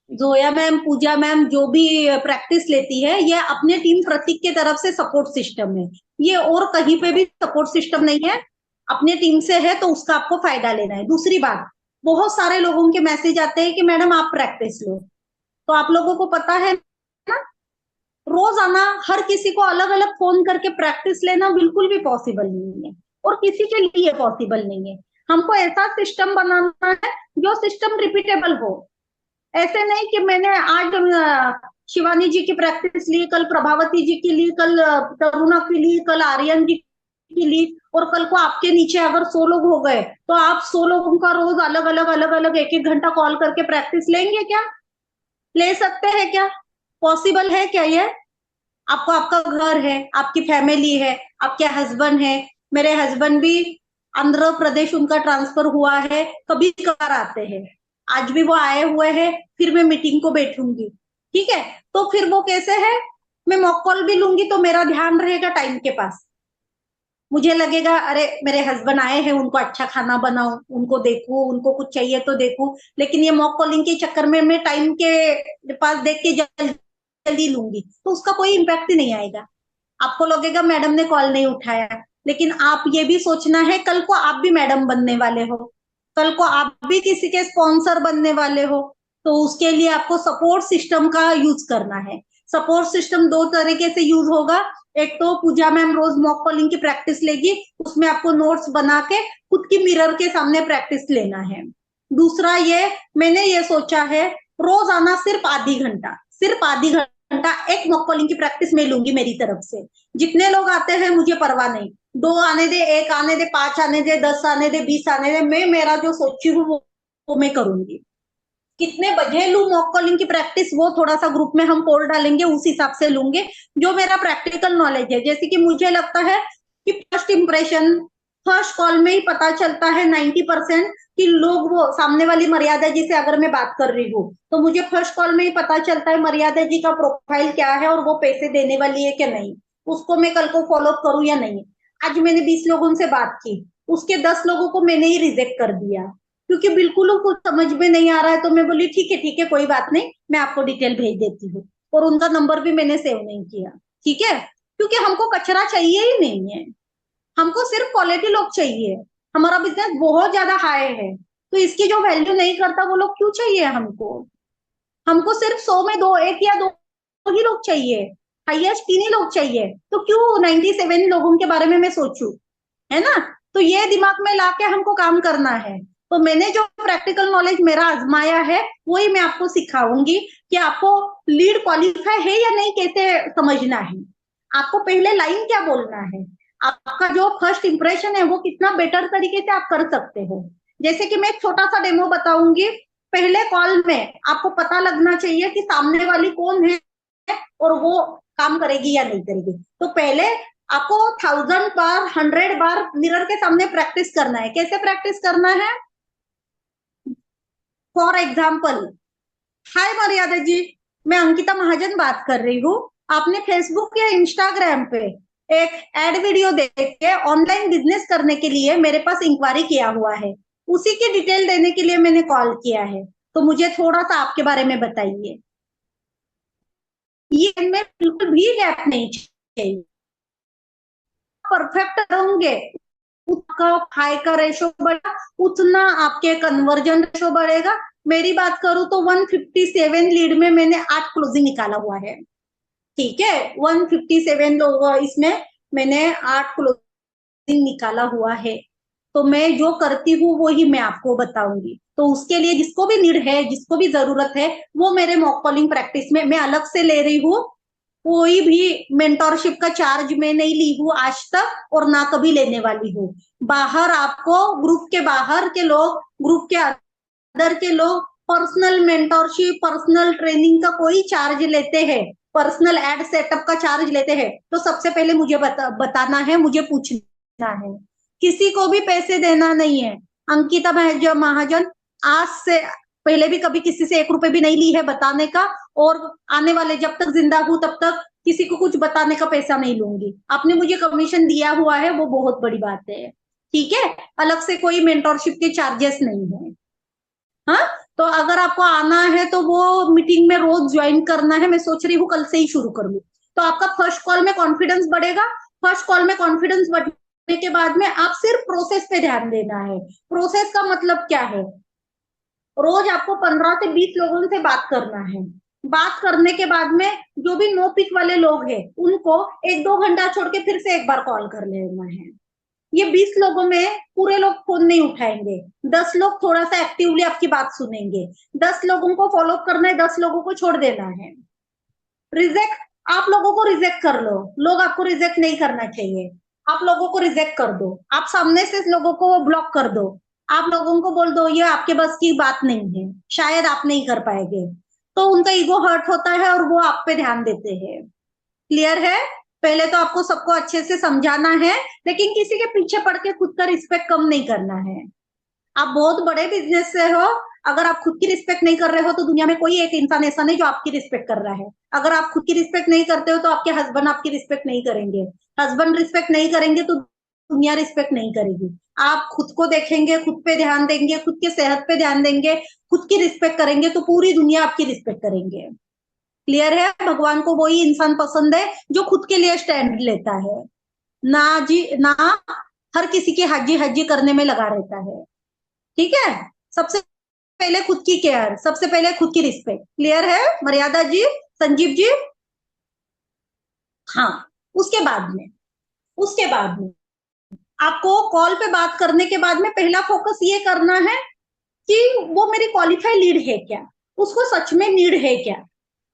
Speaker 1: जोया मैम, पूजा मैम जो भी प्रैक्टिस लेती है, ये अपने टीम प्रतीक के तरफ से सपोर्ट सिस्टम है। ये और कहीं पे भी सपोर्ट सिस्टम नहीं है, अपने टीम से है, तो उसका आपको फायदा लेना है। दूसरी बात, बहुत सारे लोगों के मैसेज आते हैं कि मैडम आप प्रैक्टिस लो। तो आप लोगों को पता है ना, रोजाना हर किसी को अलग अलग फोन करके प्रैक्टिस लेना बिल्कुल भी पॉसिबल नहीं है, और किसी के लिए पॉसिबल नहीं है। हमको ऐसा सिस्टम बनाना है जो सिस्टम रिपीटेबल हो। ऐसे नहीं कि मैंने आज शिवानी जी की प्रैक्टिस ली, कल प्रभावती जी की ली, कल तरुणा की ली, कल आर्यन जी की ली, और कल को आपके नीचे अगर 100 लोग हो गए तो आप 100 लोगों का रोज अलग अलग 1 1 घंटा कॉल करके प्रैक्टिस लेंगे क्या? ले सकते हैं क्या? पॉसिबल है क्या ये? आपको आपका घर है, आपकी फैमिली है, आपके हस्बैंड है। मेरे हस्बैंड भी आंध्र प्रदेश उनका ट्रांसफर हुआ है, कभी कभार आते हैं। आज भी वो आए हुए हैं, फिर मैं मीटिंग को बैठूंगी। ठीक है, तो फिर वो कैसे है, मैं मॉक कॉल भी लूंगी तो मेरा ध्यान रहेगा टाइम के पास। मुझे लगेगा अरे मेरे हस्बैंड आए हैं, उनको अच्छा खाना बनाऊं, उनको देखूं, उनको कुछ चाहिए तो देखूं। लेकिन ये मॉक कॉलिंग के चक्कर में मैं टाइम के पास देख के जल्दी जल्दी लूंगी, तो उसका कोई इम्पैक्ट ही नहीं आएगा। आपको लगेगा मैडम ने कॉल नहीं उठाया, लेकिन आप ये भी सोचना है कल को आप भी मैडम बनने वाले हो, कल को आप भी किसी के स्पॉन्सर बनने वाले हो। तो उसके लिए आपको सपोर्ट सिस्टम का यूज करना है। सपोर्ट सिस्टम दो तरीके से यूज होगा। एक तो पूजा मैम रोज मॉक कॉलिंग की प्रैक्टिस लेगी, उसमें आपको नोट्स बना के खुद की मिरर के सामने प्रैक्टिस लेना है। दूसरा ये मैंने ये सोचा है, रोज आना सिर्फ आधी घंटा एक मॉक कॉलिंग की प्रैक्टिस मैं लूंगी मेरी तरफ से। जितने लोग आते हैं मुझे परवाह नहीं, 2 आने दे, 1 आने दे, 5 आने दे, 10 आने दे, 20 आने दे, मैं मेरा जो सोची हूँ वो मैं करूंगी। कितने बजे लू मॉक कॉलिंग की प्रैक्टिस वो थोड़ा सा ग्रुप में हम पोल डालेंगे, उस हिसाब से लूंगे। जो मेरा प्रैक्टिकल नॉलेज है, जैसे कि मुझे लगता है कि फर्स्ट इंप्रेशन फर्स्ट कॉल में ही पता चलता है 90% कि लोग, वो सामने वाली मर्यादा जी से अगर मैं बात कर रही हूँ तो मुझे फर्स्ट कॉल में ही पता चलता है मर्यादा जी का प्रोफाइल क्या है और वो पैसे देने वाली है कि नहीं, उसको मैं कल को फॉलो करूँ या नहीं। आज मैंने 20 लोगों से बात की, उसके 10 लोगों को मैंने ही रिजेक्ट कर दिया क्योंकि बिल्कुल कुछ समझ में नहीं आ रहा है। तो मैं बोली ठीक है कोई बात नहीं, मैं आपको डिटेल भेज देती हूँ, और उनका नंबर भी मैंने सेव नहीं किया। ठीक है, क्योंकि हमको कचरा चाहिए ही नहीं है, हमको सिर्फ क्वालिटी लोग चाहिए। हमारा बिजनेस बहुत ज्यादा हाई है, तो इसकी जो वैल्यू नहीं करता वो लोग क्यों चाहिए हमको। हमको सिर्फ 100 में दो, एक या दो ही लोग चाहिए, हाईएस्ट 3 ही लोग चाहिए, तो क्यों 97 लोगों के बारे में मैं सोचूं, है ना। तो ये दिमाग में लाके हमको काम करना है। तो मैंने जो प्रैक्टिकल नॉलेज मेरा आजमाया है वही मैं आपको सिखाऊंगी कि आपको लीड क्वालिफाई है या नहीं कैसे समझना है, आपको पहले लाइन क्या बोलना है, आपका जो फर्स्ट इंप्रेशन है वो कितना बेटर तरीके से आप कर सकते हो। जैसे कि मैं एक छोटा सा डेमो बताऊंगी। पहले कॉल में आपको पता लगना चाहिए कि सामने वाली कौन है और वो काम करेगी या नहीं करेगी। तो पहले आपको 1000 बार 100 बार मिरर के सामने प्रैक्टिस करना है। कैसे प्रैक्टिस करना है? फॉर एग्जाम्पल, हाय मर्यादा जी, मैं अंकिता महाजन बात कर रही हूँ। आपने फेसबुक या इंस्टाग्राम पे एक एड वीडियो देख के ऑनलाइन बिजनेस करने के लिए मेरे पास इंक्वायरी किया हुआ है, उसी की डिटेल देने के लिए मैंने कॉल किया है, तो मुझे थोड़ा सा आपके बारे में बताइए। ये इनमें बिल्कुल भी गैप नहीं चाहिए, परफेक्ट होंगे, उसका हाई का रेशो बढ़ा उतना आपके कन्वर्जन रेशो बढ़ेगा। मेरी बात करूं तो 157 लीड में मैंने 8 क्लोजिंग निकाला हुआ है। ठीक है, 157 लोग इसमें मैंने 8 क्लोजिंग निकाला हुआ है। तो मैं जो करती हूँ वो ही मैं आपको बताऊंगी। तो उसके लिए जिसको भी नीड है, जिसको भी जरूरत है, वो मेरे मॉक कॉलिंग प्रैक्टिस में मैं अलग से ले रही हूँ। कोई भी मेंटोरशिप का चार्ज मैं नहीं ली हूँ आज तक और ना कभी लेने वाली हूँ। बाहर आपको ग्रुप के बाहर के लोग, ग्रुप के अंदर के लोग पर्सनल मेंटोरशिप, पर्सनल ट्रेनिंग का कोई चार्ज लेते हैं, पर्सनल एड सेटअप का चार्ज लेते हैं, तो सबसे पहले मुझे बताना है, मुझे पूछना है। किसी को भी पैसे देना नहीं है। अंकिता महाजन आज से पहले भी कभी किसी से 1 रुपए भी नहीं ली है बताने का, और आने वाले जब तक जिंदा हूं तब तक किसी को कुछ बताने का पैसा नहीं लूंगी। आपने मुझे कमीशन दिया हुआ है वो बहुत बड़ी बात है। ठीक है, अलग से कोई मेंटोरशिप के चार्जेस नहीं है। हाँ, तो अगर आपको आना है तो वो मीटिंग में रोज ज्वाइन करना है, मैं सोच रही हूँ कल से ही शुरू कर लूँ। तो आपका फर्स्ट कॉल में कॉन्फिडेंस बढ़ेगा। फर्स्ट कॉल में कॉन्फिडेंस बढ़ने के बाद में आप सिर्फ प्रोसेस पे ध्यान देना है। प्रोसेस का मतलब क्या है? रोज आपको 15 से 20 लोगों से बात करना है। बात करने के बाद में जो भी नो पिक वाले लोग हैं उनको 1-2 घंटा छोड़ के फिर से एक बार कॉल कर लेना है। ये 20 लोगों में पूरे लोग फोन नहीं उठाएंगे, 10 लोग थोड़ा सा एक्टिवली आपकी बात सुनेंगे, 10 लोगों को फॉलो करना है, 10 लोगों को छोड़ देना है। रिजेक्ट, आप लोगों को रिजेक्ट कर लो, लोग आपको रिजेक्ट नहीं करना चाहिए। आप लोगों को रिजेक्ट कर दो, आप सामने से लोगों को ब्लॉक कर दो, आप लोगों को बोल दो ये आपके बस की बात नहीं है, शायद आप नहीं कर पाएंगे। तो उनका ईगो हर्ट होता है और वो आप पे ध्यान देते हैं। क्लियर है? पहले तो आपको सबको अच्छे से समझाना है, लेकिन किसी के पीछे पड़ के खुद का रिस्पेक्ट कम नहीं करना है। आप बहुत बड़े बिजनेस से हो, अगर आप खुद की रिस्पेक्ट नहीं कर रहे हो तो दुनिया में कोई एक इंसान ऐसा नहीं जो आपकी रिस्पेक्ट कर रहा है। अगर आप खुद की रिस्पेक्ट नहीं करते हो तो आपके हस्बैंड आपकी रिस्पेक्ट नहीं करेंगे, हस्बैंड रिस्पेक्ट नहीं करेंगे तो दुनिया रिस्पेक्ट नहीं करेगी। आप खुद को देखेंगे, खुद पे ध्यान देंगे, खुद के सेहत पे ध्यान देंगे, खुद की रिस्पेक्ट करेंगे तो पूरी दुनिया आपकी रिस्पेक्ट करेंगे। क्लियर है? भगवान को वही इंसान पसंद है जो खुद के लिए स्टैंड लेता है, ना जी ना हर किसी की हाजी हाजी करने में लगा रहता है। ठीक है, सबसे पहले खुद की केयर, सबसे पहले खुद की रिस्पेक्ट। क्लियर है मर्यादा जी, संजीव जी? हाँ, उसके बाद में आपको कॉल पे बात करने के बाद में पहला फोकस ये करना है कि वो मेरी क्वालिफाई लीड है क्या, उसको सच में नीड है क्या,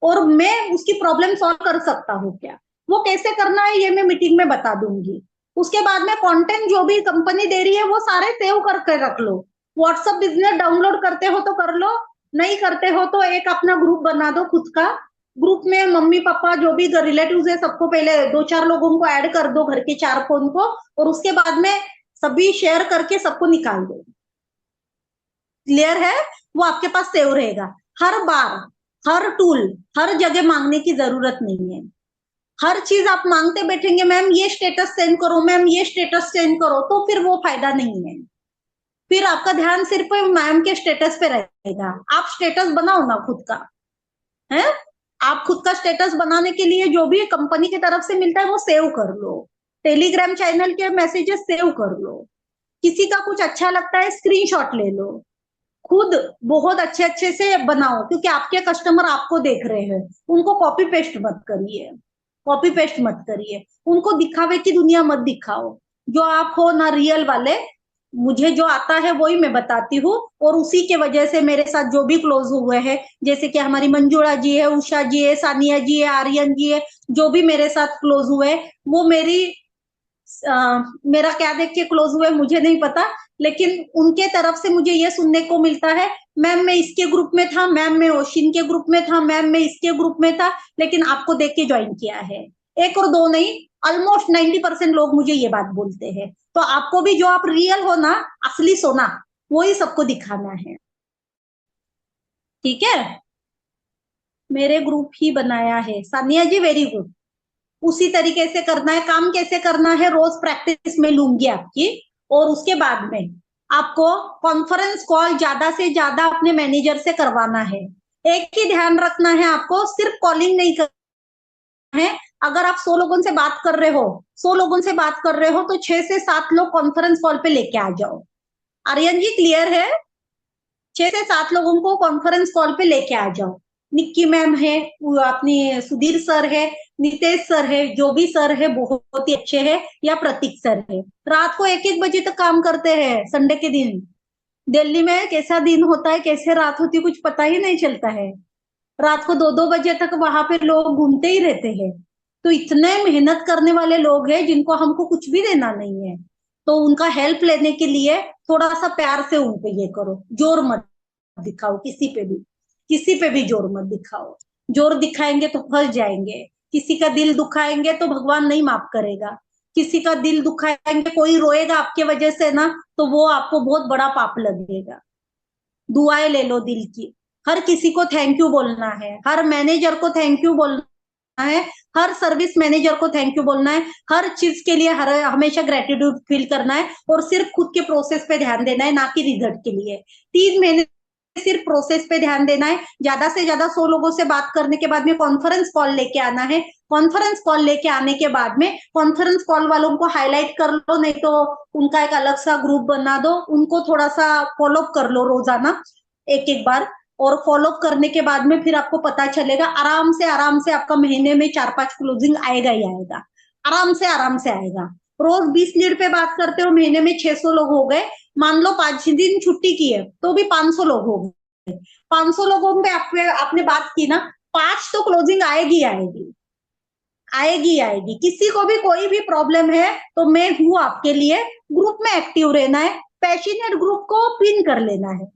Speaker 1: और मैं उसकी प्रॉब्लम सॉल्व कर सकता हूँ क्या। वो कैसे करना है ये मैं मीटिंग में बता दूंगी। उसके बाद में कंटेंट जो भी कंपनी दे रही है वो सारे सेव करके रख लो। व्हाट्सएप बिजनेस डाउनलोड करते हो तो कर लो, नहीं करते हो तो एक अपना ग्रुप बना दो खुद का। ग्रुप में मम्मी पापा जो भी रिलेटिव्स है सबको पहले 2-4 लोगों को ऐड कर दो, घर के 4 फोन को, और उसके बाद में सभी शेयर करके सबको निकाल दो। क्लियर है? वो आपके पास सेव रहेगा। हर बार हर टूल हर जगह मांगने की जरूरत नहीं है। हर चीज आप मांगते बैठेंगे मैम ये स्टेटस सेंड करो, मैम ये स्टेटस सेंड करो, तो फिर वो फायदा नहीं है। फिर आपका ध्यान सिर्फ मैम के स्टेटस पे रहेगा। आप स्टेटस बनाओ ना खुद का, है? आप खुद का स्टेटस बनाने के लिए जो भी कंपनी की तरफ से मिलता है वो सेव कर लो। टेलीग्राम चैनल के मैसेजेस सेव कर लो। किसी का कुछ अच्छा लगता है स्क्रीनशॉट ले लो। खुद बहुत अच्छे अच्छे से बनाओ, क्योंकि आपके कस्टमर आपको देख रहे हैं। उनको कॉपी पेस्ट मत करिए, कॉपी पेस्ट मत करिए। उनको दिखावे की दुनिया मत दिखाओ। जो आप हो ना रियल वाले, मुझे जो आता है वही मैं बताती हूँ, और उसी के वजह से मेरे साथ जो भी क्लोज हुए हैं, जैसे कि हमारी मंजुळा जी है, उषा जी है, सानिया जी है, आर्यन जी है, जो भी मेरे साथ क्लोज हुए वो मेरा क्या देख के क्लोज हुए मुझे नहीं पता, लेकिन उनके तरफ से मुझे ये सुनने को मिलता है, मैम मैं इसके ग्रुप में था, मैम मैं ओशिन के ग्रुप में था, मैम मैं इसके ग्रुप में था, लेकिन आपको देख के ज्वाइन किया है। एक और दो नहीं, ऑलमोस्ट 90% लोग मुझे ये बात बोलते हैं। तो आपको भी जो आप रियल हो ना, असली सोना, वही सबको दिखाना है। ठीक है? मेरे ग्रुप ही बनाया है सानिया जी, वेरी गुड। उसी तरीके से करना है। काम कैसे करना है रोज प्रैक्टिस में लूंगी आपकी। और उसके बाद में आपको कॉन्फ्रेंस कॉल ज्यादा से ज्यादा अपने मैनेजर से करवाना है। एक ही ध्यान रखना है आपको, सिर्फ कॉलिंग नहीं करना है। अगर आप 100 लोगों से बात कर रहे हो, 100 लोगों से बात कर रहे हो, तो 6 से 7 लोग कॉन्फ्रेंस कॉल पे लेके आ जाओ। आर्यन जी क्लियर है? 6 से 7 लोगों को कॉन्फ्रेंस कॉल पे लेके आ जाओ। निक्की मैम है, अपनी सुधीर सर है, नितेश सर है, जो भी सर है बहुत ही अच्छे हैं, या प्रतीक सर है। रात को 1-1 बजे तक काम करते हैं संडे के दिन। दिल्ली में कैसा दिन होता है कैसे रात होती है कुछ पता ही नहीं चलता है। रात को 2-2 बजे तक वहां पे लोग घूमते ही रहते हैं। तो इतने मेहनत करने वाले लोग हैं जिनको हमको कुछ भी देना नहीं है। तो उनका हेल्प लेने के लिए थोड़ा सा प्यार से उनको ये करो, जोर मत दिखाओ किसी पे भी। किसी पे भी जोर मत दिखाओ। जोर दिखाएंगे तो फंस जाएंगे। किसी का दिल दुखाएंगे तो भगवान नहीं माफ करेगा। किसी का दिल दुखाएंगे, कोई रोएगा आपके वजह से ना, तो वो आपको बहुत बड़ा पाप लगेगा। दुआएं ले लो दिल की। हर किसी को थैंक यू बोलना है, हर मैनेजर को थैंक यू बोलना है, हर सर्विस मैनेजर को थैंक यू बोलना है। हर चीज के लिए हमेशा ग्रेटिट्यूड फील करना है, और सिर्फ खुद के प्रोसेस पे ध्यान देना है, ना कि रिजल्ट के लिए। 3 महीने सिर्फ प्रोसेस पे ध्यान देना है। ज्यादा से ज्यादा 100 लोगों से बात करने के बाद में कॉन्फ्रेंस कॉल लेके आना है। कॉन्फ्रेंस कॉल लेके आने के बाद में कॉन्फ्रेंस कॉल वालों को हाईलाइट कर लो, नहीं तो उनका एक अलग सा ग्रुप बना दो, उनको थोड़ा सा फॉलो कर लो रोजाना, एक एक बार। और फॉलो करने के बाद में फिर आपको पता चलेगा, आराम से आपका महीने में 4-5 क्लोजिंग आएगा ही आएगा। आराम से आएगा। रोज 20 लीड पे बात करते हो, महीने में 600 लोग हो गए। मान लो 5 दिन छुट्टी की है तो भी 500 लोग हो गए। 500 लोगों पे आपने बात की ना, 5 तो क्लोजिंग आएगी आएगी आएगी आएगी। किसी को भी कोई भी प्रॉब्लम है तो मैं हूं आपके लिए। ग्रुप में एक्टिव रहना है, पैशनेट ग्रुप को पिन कर लेना है।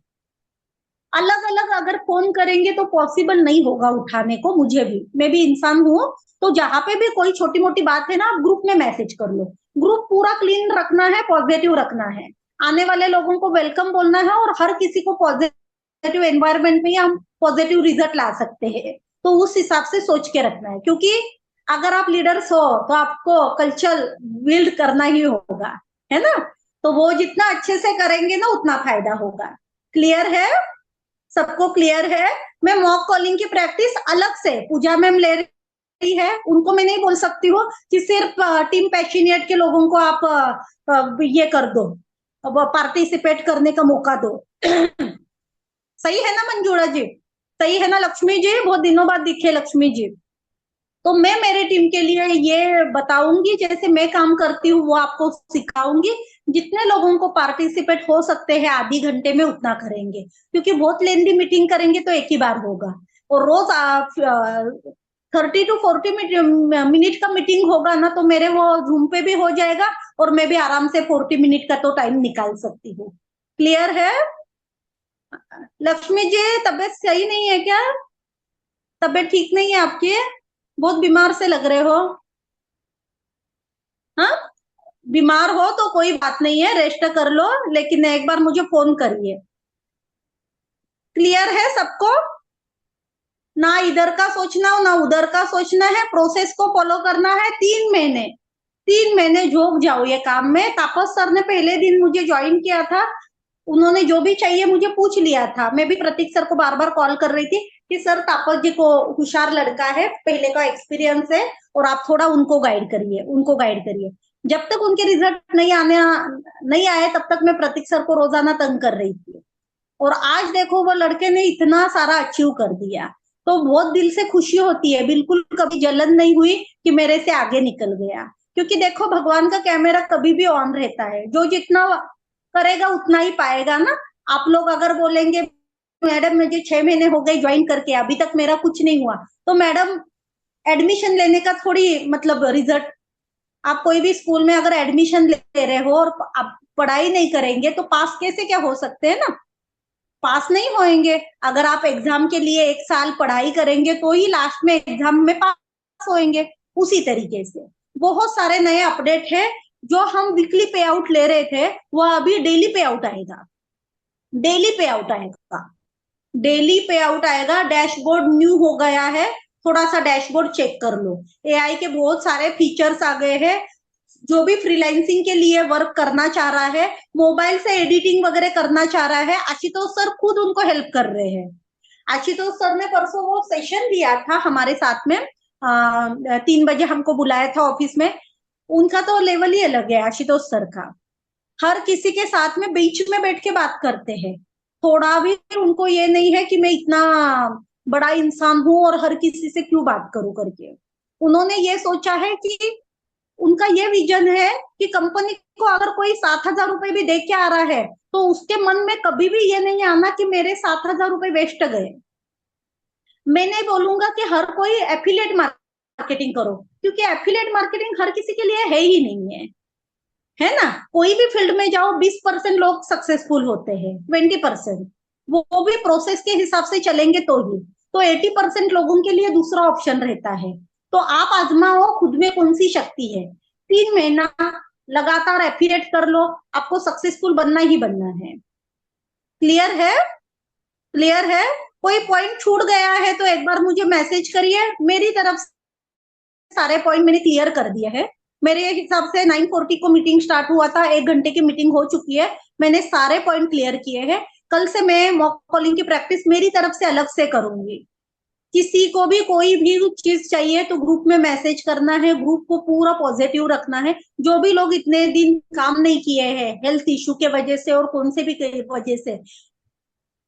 Speaker 1: अलग अलग अगर फोन करेंगे तो पॉसिबल नहीं होगा उठाने को, मुझे भी, मैं भी इंसान हूं। तो जहां पे भी कोई छोटी मोटी बात है ना, आप ग्रुप में मैसेज कर लो। ग्रुप पूरा क्लीन रखना है, पॉजिटिव रखना है। आने वाले लोगों को वेलकम बोलना है, और हर किसी को पॉजिटिव एनवायरनमेंट में हम पॉजिटिव रिजल्ट ला सकते हैं। तो उस हिसाब से सोच के रखना है, क्योंकि अगर आप लीडर्स हो तो आपको कल्चर बिल्ड करना ही होगा, है ना? तो वो जितना अच्छे से करेंगे ना उतना फायदा होगा। क्लियर है? सबको क्लियर है? मैं मॉक कॉलिंग की प्रैक्टिस अलग से पूजा मैम ले रही है, उनको मैं नहीं बोल सकती हूँ कि सिर्फ टीम पैशनेट के लोगों को आप ये कर दो, पार्टिसिपेट करने का मौका दो। सही है ना मंजूड़ा जी? सही है ना लक्ष्मी जी? बहुत दिनों बाद दिखे लक्ष्मी जी। तो मैं मेरे टीम के लिए ये बताऊंगी, जैसे मैं काम करती हूँ वो आपको सिखाऊंगी। जितने लोगों को पार्टिसिपेट हो सकते हैं आधी घंटे में उतना करेंगे, क्योंकि बहुत लेंदी मीटिंग करेंगे तो एक ही बार होगा। और रोज आप 30 to 40 मिनट का मीटिंग होगा ना, तो मेरे वो जूम पे भी हो जाएगा और मैं भी आराम से 40 मिनट का तो टाइम निकाल सकती हूँ। क्लियर है? लक्ष्मी जी, तबीयत सही नहीं है क्या? तबीयत ठीक नहीं है आपकी? बहुत बीमार से लग रहे हो। हाँ, बीमार हो तो कोई बात नहीं है, रेस्ट कर लो, लेकिन एक बार मुझे फोन करिए। क्लियर है सबको? ना इधर का सोचना हो ना उधर का सोचना है, प्रोसेस को फॉलो करना है। 3 महीने, 3 महीने झोंक जाओ ये काम में। तापस सर ने पहले दिन मुझे ज्वाइन किया था, उन्होंने जो भी चाहिए मुझे पूछ लिया था। मैं भी प्रतीक सर को बार बार कॉल कर रही थी कि सर तापस जी को होशियार लड़का है, पहले का एक्सपीरियंस है, और आप थोड़ा उनको गाइड करिए, उनको गाइड करिए। जब तक उनके रिजल्ट नहीं आए तब तक मैं प्रतीक सर को रोजाना तंग कर रही थी। और आज देखो वो लड़के ने इतना सारा अचीव कर दिया, तो बहुत दिल से खुशी होती है। बिल्कुल कभी जलन नहीं हुई कि मेरे से आगे निकल गया, क्योंकि देखो भगवान का कैमरा कभी भी ऑन रहता है, जो जितना करेगा उतना ही पाएगा ना। आप लोग अगर बोलेंगे मैडम मुझे 6 महीने हो गए ज्वाइन करके अभी तक मेरा कुछ नहीं हुआ, तो मैडम एडमिशन लेने का थोड़ी मतलब रिजल्ट, आप कोई भी स्कूल में अगर एडमिशन ले रहे हो और आप पढ़ाई नहीं करेंगे तो पास कैसे क्या हो सकते हैं ना? पास नहीं होएंगे। अगर आप एग्जाम के लिए 1 साल पढ़ाई करेंगे तो ही लास्ट में एग्जाम में पास होएंगे। उसी तरीके से बहुत सारे नए अपडेट है। जो हम वीकली पे आउट ले रहे थे वो अभी डेली पे आउट आएगा, डेली पे आउट आएगा, डेली पे आउट आएगा। डैशबोर्ड न्यू हो गया है, थोड़ा सा डैशबोर्ड चेक कर लो। एआई के बहुत सारे फीचर्स आ गए हैं। जो भी फ्रीलांसिंग के लिए वर्क करना चाह रहा है, मोबाइल से एडिटिंग वगैरह करना चाह रहा है, आशुतोष सर खुद उनको हेल्प कर रहे हैं। आशुतोष सर ने परसों वो सेशन दिया था हमारे साथ में, 3 बजे हमको बुलाया था ऑफिस में। उनका तो लेवल ही अलग है आशुतोष सर का। हर किसी के साथ में बीच में बैठ के बात करते हैं। थोड़ा भी उनको ये नहीं है कि मैं इतना बड़ा इंसान हूं और हर किसी से क्यों बात करूं करके। उन्होंने ये सोचा है कि उनका ये विजन है कि कंपनी को अगर कोई 7,000 रुपए भी दे के आ रहा है तो उसके मन में कभी भी ये नहीं आना कि मेरे 7,000 रुपए वेस्ट गए। मैं नहीं बोलूंगा कि हर कोई एफिलिएट मार्केटिंग करो, क्योंकि एफिलिएट मार्केटिंग हर किसी के लिए है ही नहीं है ना? कोई भी फील्ड में जाओ 20% लोग सक्सेसफुल होते हैं, 20% वो भी प्रोसेस के हिसाब से चलेंगे तो ही। तो 80% लोगों के लिए दूसरा ऑप्शन रहता है। तो आप आजमाओ खुद में कौन सी शक्ति है। 3 महीना लगातार एफिलिएट कर लो, आपको सक्सेसफुल बनना ही बनना है। क्लियर है? क्लियर है? कोई पॉइंट छूट गया है तो एक बार मुझे मैसेज करिए। मेरी तरफ से सारे पॉइंट मैंने क्लियर कर दिए हैं। मेरे हिसाब से 9:40 को मीटिंग स्टार्ट हुआ था, 1 घंटे की मीटिंग हो चुकी है। मैंने सारे पॉइंट क्लियर किए हैं। कल से मैं मॉक कॉलिंग की प्रैक्टिस मेरी तरफ से अलग से करूंगी। किसी को भी कोई भी चीज चाहिए तो ग्रुप में मैसेज करना है, ग्रुप को पूरा पॉजिटिव रखना है। जो भी लोग इतने दिन काम नहीं किए हैं हेल्थ इश्यू के वजह से और कौन से भी वजह से,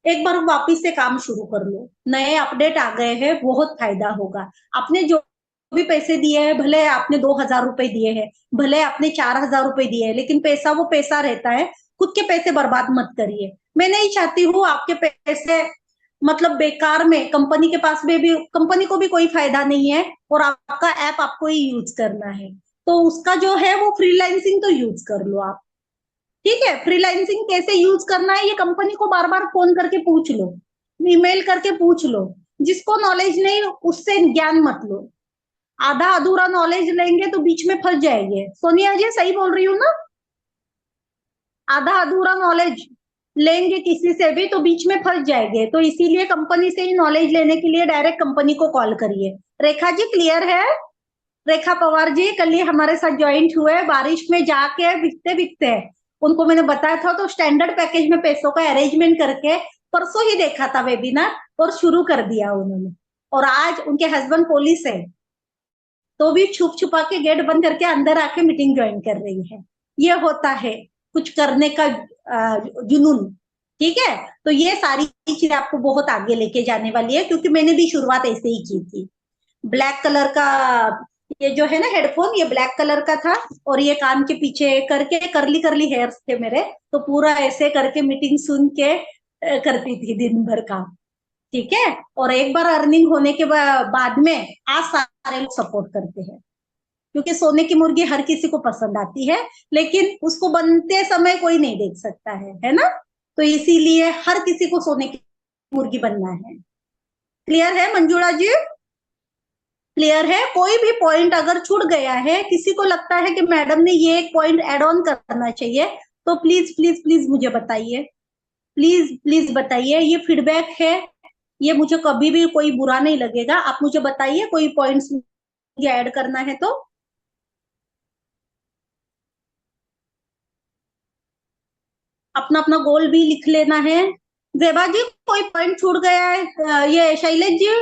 Speaker 1: एक बार वापिस से काम शुरू कर लो। नए अपडेट आ गए हैं, बहुत फायदा होगा। आपने जो भी पैसे दिए हैं, भले आपने 2,000 रुपए दिए हैं, भले आपने 4,000 रुपए दिए हैं, लेकिन पैसा वो पैसा रहता है। खुद के पैसे बर्बाद मत करिए। मैं नहीं चाहती हूँ आपके पैसे मतलब बेकार में, कंपनी के पास में भी, कंपनी को भी कोई फायदा नहीं है और आपका ऐप आपको ही यूज करना है। तो उसका जो है वो फ्रीलांसिंग तो यूज कर लो आप। ठीक है, फ्रीलांसिंग कैसे यूज करना है ये कंपनी को बार बार फोन करके पूछ लो, ईमेल करके पूछ लो। जिसको नॉलेज नहीं उससे ज्ञान मत लो। आधा अधूरा नॉलेज लेंगे तो बीच में फंस जाएंगे। सोनिया जी सही बोल रही हूँ ना? आधा अधूरा नॉलेज लेंगे किसी से भी तो बीच में फंस जाएंगे। तो इसीलिए कंपनी से ही नॉलेज लेने के लिए डायरेक्ट कंपनी को कॉल करिए। रेखा जी क्लियर है? रेखा पवार जी कल ही हमारे साथ ज्वाइंट हुए, बारिश में जाके बिकते बिकते उनको मैंने बताया था तो स्टैंडर्ड पैकेज में पैसों का अरेंजमेंट करके परसों ही देखा था वेबिनार और शुरू कर दिया उन्होंने। और आज उनके हस्बैंड पुलिस है तो भी छुप छुपा के गेट बंद करके अंदर आके मीटिंग ज्वाइन कर रही है। ये होता है कुछ करने का जुनून। ठीक है, तो ये सारी चीजें आपको बहुत आगे लेके जाने वाली है, क्योंकि मैंने भी शुरुआत ऐसे ही की थी। ब्लैक कलर का ये जो है ना हेडफोन, ये ब्लैक कलर का था, और ये कान के पीछे करके करली करली हेयर्स थे मेरे, तो पूरा ऐसे करके मीटिंग सुन के करती थी दिन भर काम। ठीक है। और एक बार अर्निंग होने के बाद में आज सारे लोग सपोर्ट करते हैं, क्योंकि सोने की मुर्गी हर किसी को पसंद आती है, लेकिन उसको बनते समय कोई नहीं देख सकता है ना। तो इसीलिए हर किसी को सोने की मुर्गी बनना है। क्लियर है मंजुळा जी? क्लियर है? कोई भी पॉइंट अगर छूट गया है, किसी को लगता है कि मैडम ने ये एक पॉइंट एड ऑन करना चाहिए, तो प्लीज प्लीज प्लीज मुझे बताइए। प्लीज प्लीज बताइए, ये फीडबैक है, ये मुझे कभी भी कोई बुरा नहीं लगेगा। आप मुझे बताइए कोई पॉइंट्स मुझे ऐड करना है तो। अपना अपना गोल भी लिख लेना है। जेबा जी कोई पॉइंट छूट गया है? ये शैलेश जी,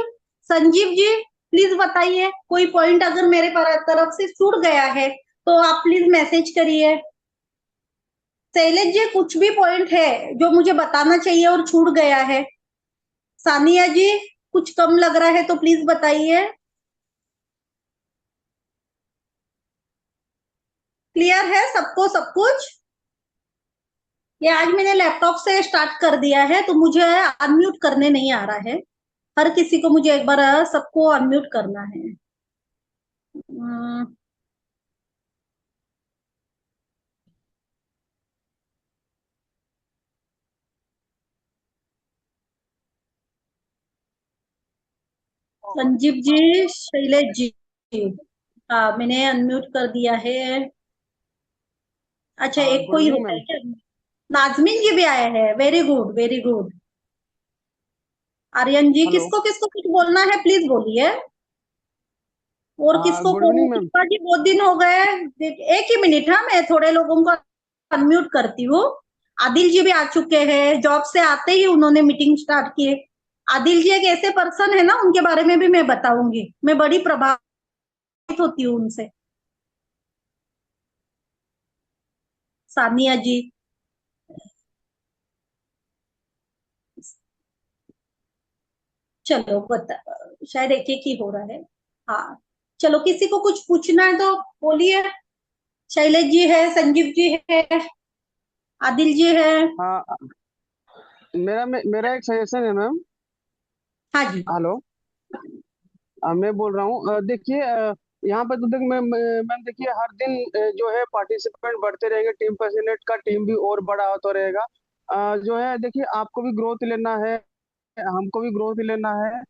Speaker 1: संजीव जी, प्लीज बताइए कोई पॉइंट अगर मेरे तरफ से छूट गया है तो आप प्लीज मैसेज करिए। शैलेश जी कुछ भी पॉइंट है जो मुझे बताना चाहिए और छूट गया है? सानिया जी कुछ कम लग रहा है तो प्लीज बताइए। क्लियर है सबको सब कुछ? ये आज मैंने लैपटॉप से स्टार्ट कर दिया है तो मुझे अनम्यूट करने नहीं आ रहा है। हर किसी को मुझे एक बार सबको अनम्यूट करना है। अम, संजीव जी, शैलेश जी, हाँ मैंने अनम्यूट कर दिया है। अच्छा एक
Speaker 3: गुड
Speaker 1: कोई
Speaker 3: इवनिंग
Speaker 1: होता है
Speaker 3: मैम।
Speaker 1: क्या? नाजमीन जी भी आए हैं, very good very good. Aryan ji,
Speaker 3: hello.
Speaker 1: किसको किसको कुछ बोलना है प्लीज बोलिए। और किसको
Speaker 3: गुड
Speaker 1: को
Speaker 3: इवनिंग मैम।
Speaker 1: पुष्पा जी बहुत दिन हो गए। एक ही मिनट, हाँ मैं थोड़े लोगों को अनम्यूट करती हूँ। आदिल जी भी आ चुके हैं, जॉब से आते ही उन्होंने मीटिंग स्टार्ट की है। आदिल जी एक ऐसे पर्सन है ना, उनके बारे में भी मैं बताऊंगी, मैं बड़ी प्रभावित होती हूँ उनसे। सानिया जी, चलो बता, शायद एक एक ही हो रहा है। हाँ, चलो किसी को कुछ पूछना है तो बोलिए। शैलेश जी है, संजीव जी है, आदिल जी है।
Speaker 3: हाँ, मेरा एक सजेशन है मैम।
Speaker 1: हाँ जी।
Speaker 3: हेलो। मैं बोल रहा हूँ, देखिए, यहाँ पर तो देख मैम देखिए, हर दिन जो है पार्टिसिपेंट बढ़ते रहेंगे, टीम फैसिलिटेट का टीम भी और बड़ा होता रहेगा। जो है देखिए, आपको भी ग्रोथ लेना है, हमको भी ग्रोथ लेना है।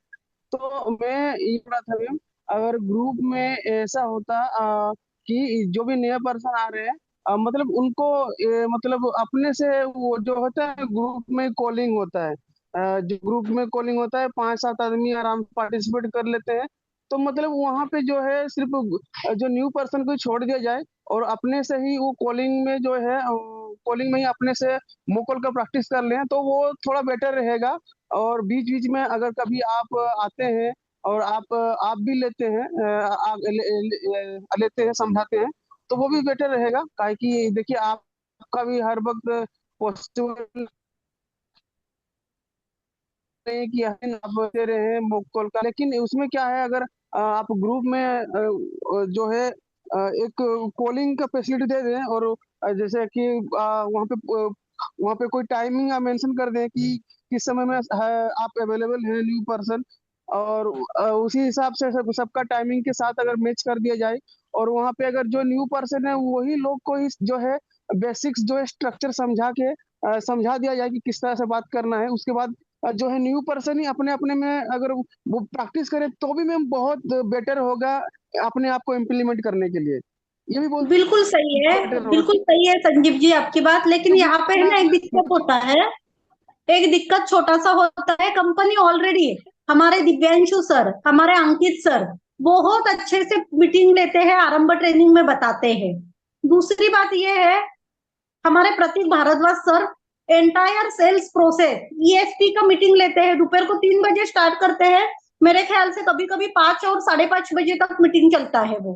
Speaker 3: तो मैं ये बोल रहा था मैम, अगर ग्रुप में ऐसा होता कि जो भी नए पर्सन आ रहे हैं, मतलब उनको मतलब अपने से वो जो होता है ग्रुप में कॉलिंग होता है, जो ग्रुप में कॉलिंग होता है 5-7 आदमी आराम से पार्टिसिपेट कर लेते हैं। तो मतलब वहाँ पे जो है सिर्फ जो न्यू पर्सन को छोड़ दिया जाए, और अपने से ही वो कॉलिंग में जो है कॉलिंग में ही अपने से मोकल का प्रैक्टिस कर लें तो वो थोड़ा बेटर रहेगा। और बीच बीच में अगर कभी आप आते हैं और आप भी लेते हैं, लेते हैं, समझाते हैं, तो वो भी बेटर रहेगा। काहे कि देखिए, आपका भी हर वक्त पॉसिबल नहीं कि आप दे रहे हैं मॉक कॉल का, लेकिन उसमें क्या है, अगर आप ग्रुप में जो है एक कॉलिंग का फैसिलिटी दे दें, और जैसे कि वहाँ पे कोई टाइमिंग आप मेंशन कर दें कि किस समय में आप अवेलेबल हैं न्यू पर्सन, और उसी हिसाब से सबका टाइमिंग के साथ अगर मैच कर दिया जाए, और वहाँ पे अगर जो न्यू पर्सन है वही लोग को ही जो है बेसिक्स जो है स्ट्रक्चर समझा के समझा दिया जाए कि किस तरह से बात करना है। उसके बाद जो है न्यू पर्सन ही अपने अपने में अगर वो प्रैक्टिस करे तो भी मैम बहुत बेटर होगा अपने आप को इम्प्लीमेंट करने के लिए। ये भी बहुत
Speaker 1: बिल्कुल सही है,
Speaker 3: बेटर होगा,
Speaker 1: बिल्कुल सही है संजीव जी आपकी बात, लेकिन
Speaker 3: क्योंकि
Speaker 1: यहाँ पे है ना एक दिक्कत होता है। एक दिक्कत छोटा सा होता है, कंपनी ऑलरेडी हमारे दिव्यांशु सर, हमारे अंकित सर बहुत अच्छे से मीटिंग लेते हैं, आरंभ ट्रेनिंग में बताते हैं। दूसरी बात ये है, हमारे Prateek Bhardwaj sir entire sales process ESP का मीटिंग लेते हैं, दोपहर को 3 बजे स्टार्ट करते हैं, मेरे ख्याल से कभी कभी 5 और 5:30 बजे तक मीटिंग चलता है वो।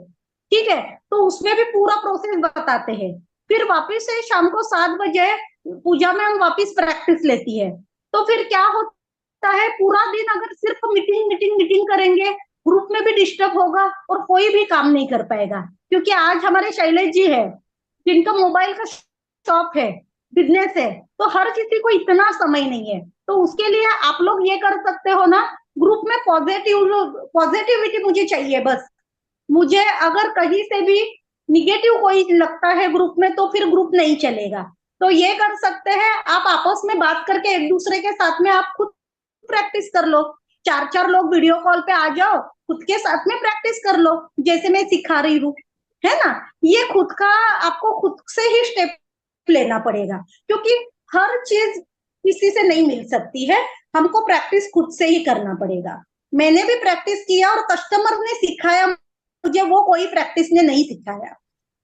Speaker 1: ठीक है। तो उसमें भी पूरा प्रोसेस बताते हैं। फिर वापस से शाम को 7 बजे पूजा में हम वापस प्रैक्टिस लेती है। तो फिर क्या होता है, पूरा दिन अगर सिर्फ मीटिंग मीटिंग मीटिंग करेंगे, ग्रुप में भी डिस्टर्ब होगा और कोई भी काम नहीं कर पाएगा। क्योंकि आज हमारे शैलेश जी है जिनका मोबाइल का शॉप है, बिजनेस है, तो हर किसी को इतना समय नहीं है। तो उसके लिए आप लोग ये कर सकते हो ना, ग्रुप में पॉजिटिविटी मुझे चाहिए बस। मुझे अगर कहीं से भी निगेटिव कोई लगता है ग्रुप में तो फिर ग्रुप नहीं चलेगा। तो ये कर सकते हैं, आप आपस में बात करके एक दूसरे के साथ में आप खुद प्रैक्टिस कर लो। 4-4 लोग वीडियो कॉल पे आ जाओ, खुद के साथ में प्रैक्टिस कर लो जैसे मैं सिखा रही हूँ, है ना। ये खुद का आपको खुद से ही स्टेप लेना पड़ेगा, क्योंकि हर चीज किसी से नहीं मिल सकती है, हमको प्रैक्टिस खुद से ही करना पड़ेगा। मैंने भी प्रैक्टिस किया और कस्टमर ने सिखाया मुझे, वो कोई प्रैक्टिस ने नहीं सिखाया।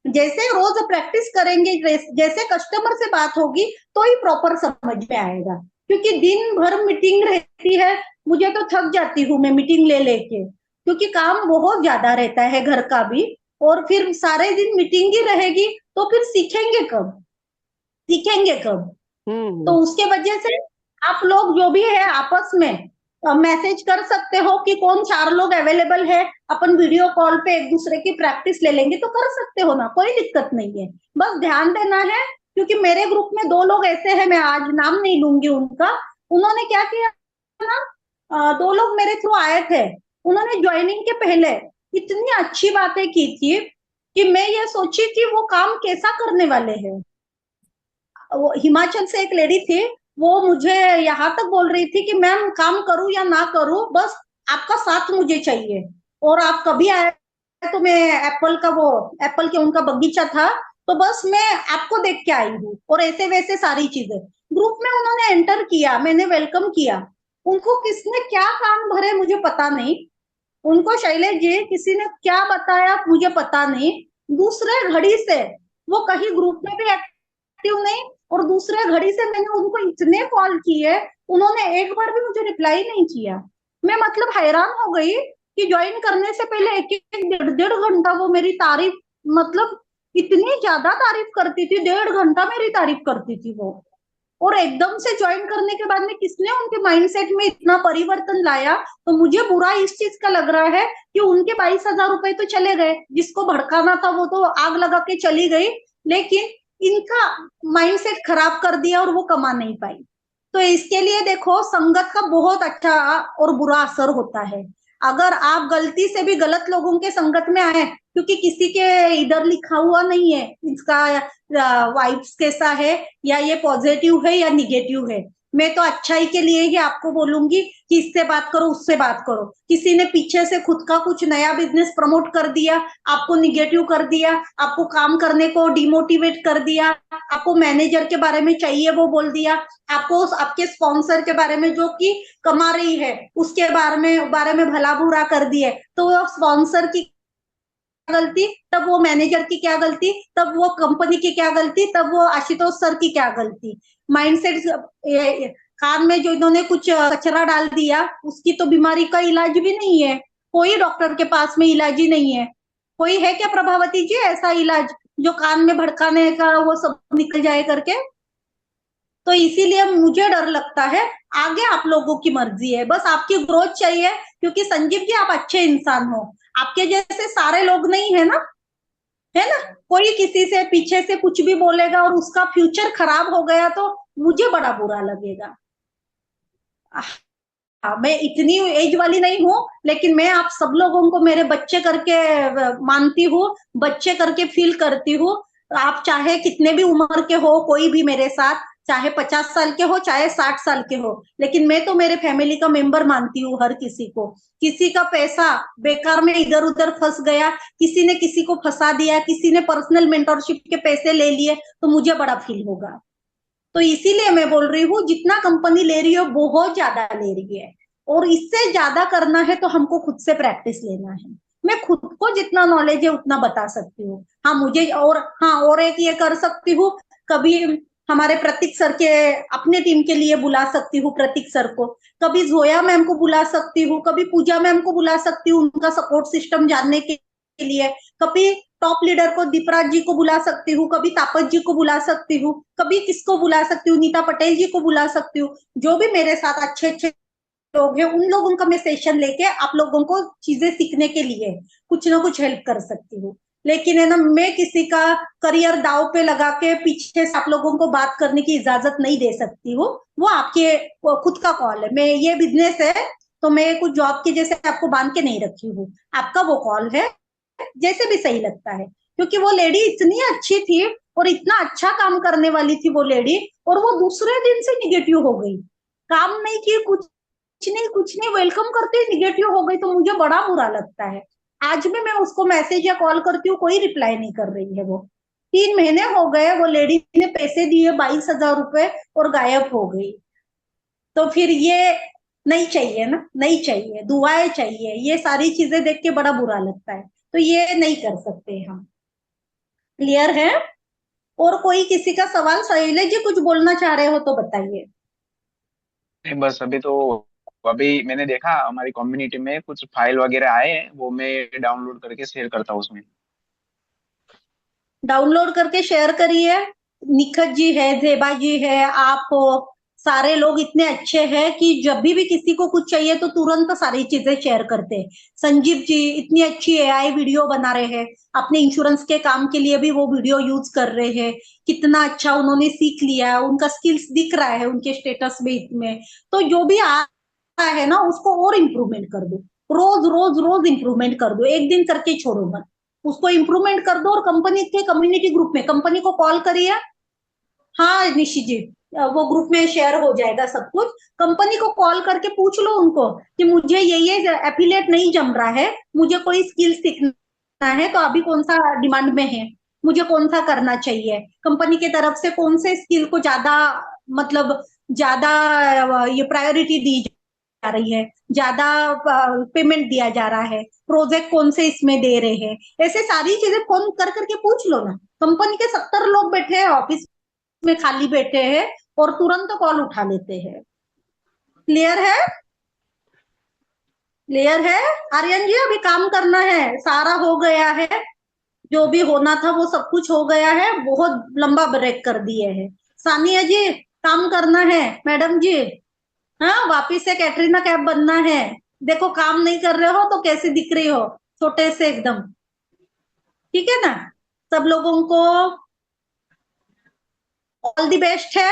Speaker 1: जैसे रोज प्रैक्टिस करेंगे, जैसे कस्टमर से बात होगी तो ही प्रॉपर समझ में आएगा। क्योंकि दिन भर मीटिंग रहती है, मुझे तो थक जाती हूँ मैं मीटिंग ले लेके, क्योंकि काम बहुत ज्यादा रहता है घर का भी, और फिर सारे दिन मीटिंग ही रहेगी तो फिर सीखेंगे कब। तो उसके वजह से आप लोग जो भी है आपस में मैसेज कर सकते हो कि कौन 4 लोग अवेलेबल है, अपन वीडियो कॉल पे एक दूसरे की प्रैक्टिस ले लेंगे, तो कर सकते हो ना, कोई दिक्कत नहीं है। बस ध्यान देना है, क्योंकि मेरे ग्रुप में 2 लोग ऐसे हैं, मैं आज नाम नहीं लूंगी उनका। उन्होंने क्या किया ना, 2 लोग मेरे थ्रू आए थे, उन्होंने ज्वाइनिंग के पहले इतनी अच्छी बातें की थी कि मैं ये सोची कि वो काम कैसा करने वाले हैं। वो हिमाचल से एक लेडी थी, वो मुझे यहाँ तक बोल रही थी कि मैम काम करूं या ना करूं, बस आपका साथ मुझे चाहिए, और आप कभी आए तो मैं एप्पल के उनका बगीचा था, तो बस मैं आपको देख के आई हूँ, और ऐसे वैसे सारी चीजें ग्रुप में उन्होंने एंटर किया, मैंने वेलकम किया। उनको किसने क्या काम भरे मुझे पता नहीं, उनको शैलेश जी किसी ने क्या बताया मुझे पता नहीं। दूसरे घड़ी से वो कहीं ग्रुप में भी एक्टिव नहीं, और दूसरे घड़ी से मैंने उनको इतने कॉल किए, उन्होंने एक बार भी मुझे रिप्लाई नहीं किया। मैं मतलब हैरान हो गई कि ज्वाइन करने से पहले एक एक 1.5 घंटा वो मेरी तारीफ, मतलब इतनी ज्यादा तारीफ करती थी, 1.5 घंटा मेरी तारीफ करती थी वो। और एकदम से ज्वाइन करने के बाद में किसने उनके माइंडसेट में इतना परिवर्तन लाया, तो मुझे बुरा इस चीज का लग रहा है कि उनके 22,000 रुपए तो चले गए, जिसको भड़काना था वो तो आग लगा के चली गई, लेकिन इनका माइंडसेट खराब कर दिया और वो कमा नहीं पाई। तो इसके लिए देखो, संगत का बहुत अच्छा और बुरा असर होता है। अगर आप गलती से भी गलत लोगों के संगत में आए, क्योंकि किसी के इधर लिखा हुआ नहीं है इसका वाइब्स कैसा है, या ये पॉजिटिव है या निगेटिव है। मैं तो अच्छाई के लिए ही आपको बोलूंगी कि इससे बात करो, उससे बात करो। किसी ने पीछे से खुद का कुछ नया बिजनेस प्रमोट कर दिया, आपको निगेटिव कर दिया, आपको काम करने को डिमोटिवेट कर दिया, आपको मैनेजर के बारे में चाहिए वो बोल दिया, आपको आपके स्पॉन्सर के बारे में जो कि कमा रही है उसके बारे में भला बुरा कर दिए, तो वो स्पॉन्सर की गलती, तब वो मैनेजर की क्या गलती, तब वो कंपनी की क्या गलती, तब वो आशुतोष सर की क्या गलती। माइंडसेट कान में जो इन्होंने कुछ कचरा डाल दिया, उसकी तो बीमारी का इलाज भी नहीं है, कोई डॉक्टर के पास में इलाज ही नहीं है। कोई है क्या प्रभावती जी ऐसा इलाज जो कान में भड़काने का वो सब निकल जाए करके। तो इसीलिए मुझे डर लगता है, आगे आप लोगों की मर्जी है, बस आपकी ग्रोथ चाहिए, क्योंकि संजीव जी आप अच्छे इंसान हो, आपके जैसे सारे लोग नहीं है ना, है ना। कोई किसी से पीछे से कुछ भी बोलेगा और उसका फ्यूचर खराब हो गया तो मुझे बड़ा बुरा लगेगा। मैं इतनी एज वाली नहीं हूँ, लेकिन मैं आप सब लोगों को मेरे बच्चे करके मानती हूँ, बच्चे करके फील करती हूँ। आप चाहे कितने भी उम्र के हो, कोई भी मेरे साथ, चाहे 50 साल के हो चाहे 60 साल के हो, लेकिन मैं तो मेरे फैमिली का मेंबर मानती हूँ हर किसी को। किसी का पैसा बेकार में इधर उधर फंस गया, किसी ने किसी को फंसा दिया, किसी ने पर्सनल मेंटरशिप के पैसे ले लिए, तो मुझे बड़ा फील होगा। तो इसीलिए मैं बोल रही हूँ, जितना कंपनी ले रही है बहुत ज्यादा ले रही है, और इससे ज्यादा करना है तो हमको खुद से प्रैक्टिस लेना है। मैं खुद को जितना नॉलेज है उतना बता सकती हूँ। हाँ मुझे और एक ये कर सकती हूँ, कभी हमारे प्रतीक सर के अपने टीम के लिए बुला सकती हूँ प्रतीक सर को, कभी जोया मैम को बुला सकती हूँ, कभी पूजा मैम को बुला सकती हूँ उनका सपोर्ट सिस्टम जानने के लिए, कभी टॉप लीडर को दीपराज जी को बुला सकती हूँ, कभी तापस जी को बुला सकती हूँ, कभी किसको बुला सकती हूँ, नीता पटेल जी को बुला सकती हूँ, जो भी मेरे साथ अच्छे अच्छे लोग हैं उन लोगों का मैं सेशन लेके आप लोगों को चीजें सीखने के लिए कुछ ना कुछ हेल्प कर सकती हूँ। लेकिन है ना, मैं किसी का करियर दाव पे लगा के पीछे से आप लोगों को बात करने की इजाजत नहीं दे सकती हूँ। वो आपके खुद का कॉल है। मैं ये बिजनेस है तो मैं कुछ जॉब के जैसे आपको बांध के नहीं रखी हूँ। आपका वो कॉल है, जैसे भी सही लगता है। क्योंकि वो लेडी इतनी अच्छी थी और इतना अच्छा काम करने वाली थी वो लेडी, और वो दूसरे दिन से निगेटिव हो गई। काम नहीं की, कुछ नहीं, वेलकम करते ही निगेटिव हो गई, तो मुझे बड़ा बुरा लगता है। आज भी मैं उसको मैसेज या कॉल करती हूँ, कोई रिप्लाई नहीं कर रही है वो। 3 महीने हो गए, वो लेडी ने पैसे दिए 22,000 रुपए और गायब हो गई। तो फिर ये नहीं चाहिए ना, नहीं चाहिए, दुआएं चाहिए। ये सारी चीजें देख के बड़ा बुरा लगता है, तो ये नहीं कर सकते हम। क्लियर है? और कोई किसी का सवाल? शैलेश जी कुछ बोलना चाह रहे हो तो बताइए।
Speaker 2: नहीं, बस अभी मैंने देखा हमारी कम्युनिटी में कुछ फाइल वगैरह आए हैं, वो मैं डाउनलोड करके शेयर करता हूँ उसमें।
Speaker 1: डाउनलोड करके शेयर करिए। निखत जी है, जेबा जी है, आप हो, सारे लोग इतने अच्छे हैं कि जब भी किसी को कुछ चाहिए तो तुरंत सारी चीजें शेयर करते हैं। संजीव जी इतनी अच्छी एआई वीडियो बना रहे हैं, अपने इंश्योरेंस के काम के लिए भी वो वीडियो यूज कर रहे हैं। कितना अच्छा उन्होंने सीख लिया है, उनका स्किल्स दिख रहा है उनके स्टेटस में। तो जो भी आ रहा है ना, उसको और इम्प्रूवमेंट कर दो। रोज रोज रोज इम्प्रूवमेंट कर दो, एक दिन करके छोड़ो मत। उसको इम्प्रूवमेंट कर दो और कंपनी के कम्युनिटी ग्रुप में कंपनी को कॉल करिए। हाँ निशी जी, वो ग्रुप में शेयर हो जाएगा सब कुछ। कंपनी को कॉल करके पूछ लो उनको कि मुझे ये एफिलिएट नहीं जम रहा है, मुझे कोई स्किल सीखना है, तो अभी कौन सा डिमांड में है, मुझे कौन सा करना चाहिए, कंपनी की तरफ से कौन से स्किल को ज्यादा, मतलब ज्यादा ये प्रायोरिटी दी जा रही है, ज्यादा पेमेंट दिया जा रहा है, प्रोजेक्ट कौन से इसमें दे रहे हैं। ऐसे सारी चीजें फोन कर करके पूछ लो ना। कंपनी के 70 लोग बैठे हैं ऑफिस में, खाली बैठे हैं और तुरंत कॉल उठा लेते हैं। क्लियर है? क्लियर है? आर्यन जी अभी काम करना है, सारा हो गया है, जो भी होना था वो सब कुछ हो गया है। बहुत लंबा ब्रेक कर दिए है। सानिया जी काम करना है, मैडम जी। हाँ वापिस से कैटरीना कैफ बनना है। देखो काम नहीं कर रहे हो तो कैसे दिख रही हो, छोटे से एकदम। ठीक है ना? सब लोगों को ऑल दी बेस्ट है।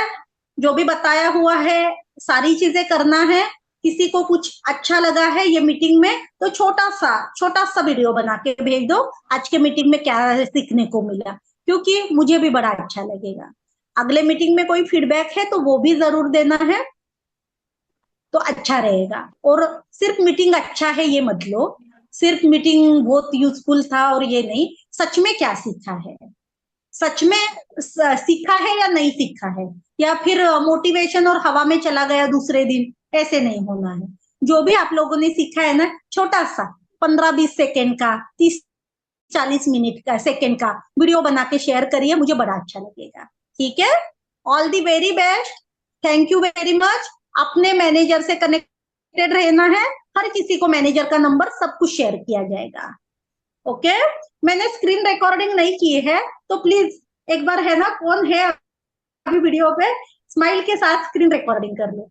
Speaker 1: जो भी बताया हुआ है सारी चीजें करना है। किसी को कुछ अच्छा लगा है ये मीटिंग में तो छोटा सा वीडियो बना के भेज दो, आज के मीटिंग में क्या सीखने को मिला, क्योंकि मुझे भी बड़ा अच्छा लगेगा। अगले मीटिंग में कोई फीडबैक है तो वो भी जरूर देना है, तो अच्छा रहेगा। और सिर्फ मीटिंग अच्छा है ये मत लो, सिर्फ मीटिंग बहुत यूजफुल था और ये नहीं, सच में क्या सीखा है, सच में सीखा है या नहीं सीखा है, या फिर मोटिवेशन और हवा में चला गया दूसरे दिन, ऐसे नहीं होना है। जो भी आप लोगों ने सीखा है ना, छोटा सा 15-20 सेकेंड का, 30-40 मिनट का, सेकेंड का वीडियो बना के शेयर करिए, मुझे बड़ा अच्छा लगेगा। ठीक है? All the very best, thank you very much. अपने मैनेजर से कनेक्टेड रहना है, हर किसी को मैनेजर का नंबर सब कुछ शेयर किया जाएगा। ओके? मैंने स्क्रीन रिकॉर्डिंग नहीं की है, तो प्लीज एक बार है ना, कौन है अभी वीडियो पे, स्माइल के साथ स्क्रीन रिकॉर्डिंग कर लो।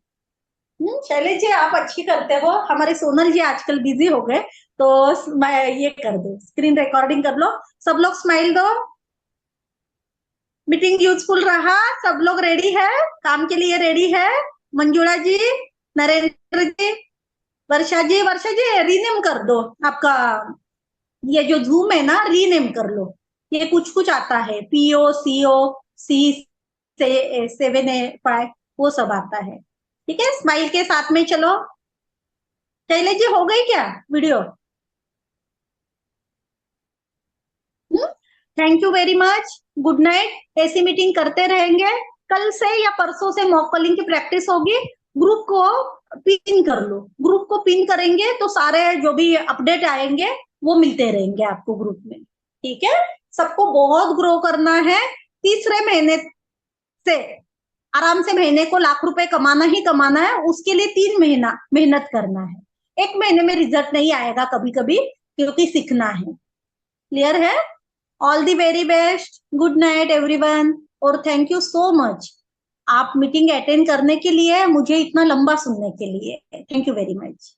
Speaker 1: शैलेश जी आप अच्छी करते हो, हमारे सोनल जी आजकल बिजी हो गए, तो मैं ये कर दो, स्क्रीन रिकॉर्डिंग कर लो। सब लोग स्माइल दो। मीटिंग यूजफुल रहा? सब लोग रेडी है, काम के लिए रेडी है? मंजुला जी, नरेंद्र जी, वर्षा जी रीनेम कर दो आपका, ये जो जूम है ना रीनेम कर लो। ये कुछ कुछ आता है, पीओ सीओ सी से 7A5 वो सब आता है। ठीक है, स्माइल के साथ में चलो। शैलेश जी हो गई क्या video? Thank you very much, good night. ऐसी मीटिंग करते रहेंगे। कल से या परसों से मॉक कॉलिंग की प्रैक्टिस होगी। ग्रुप को पिन कर लो, ग्रुप को पिन करेंगे तो सारे जो भी अपडेट आएंगे वो मिलते रहेंगे आपको ग्रुप में। ठीक है? सबको बहुत ग्रो करना है। तीसरे महीने से आराम से महीने को लाख रुपए कमाना ही कमाना है, उसके लिए 3 महीना मेहनत करना है। 1 महीने में रिजल्ट नहीं आएगा कभी कभी, क्योंकि सीखना है। क्लियर है? All the very best, good night everyone, और थैंक यू सो मच। आप मीटिंग अटेंड करने के लिए, मुझे इतना लंबा सुनने के लिए थैंक यू वेरी मच।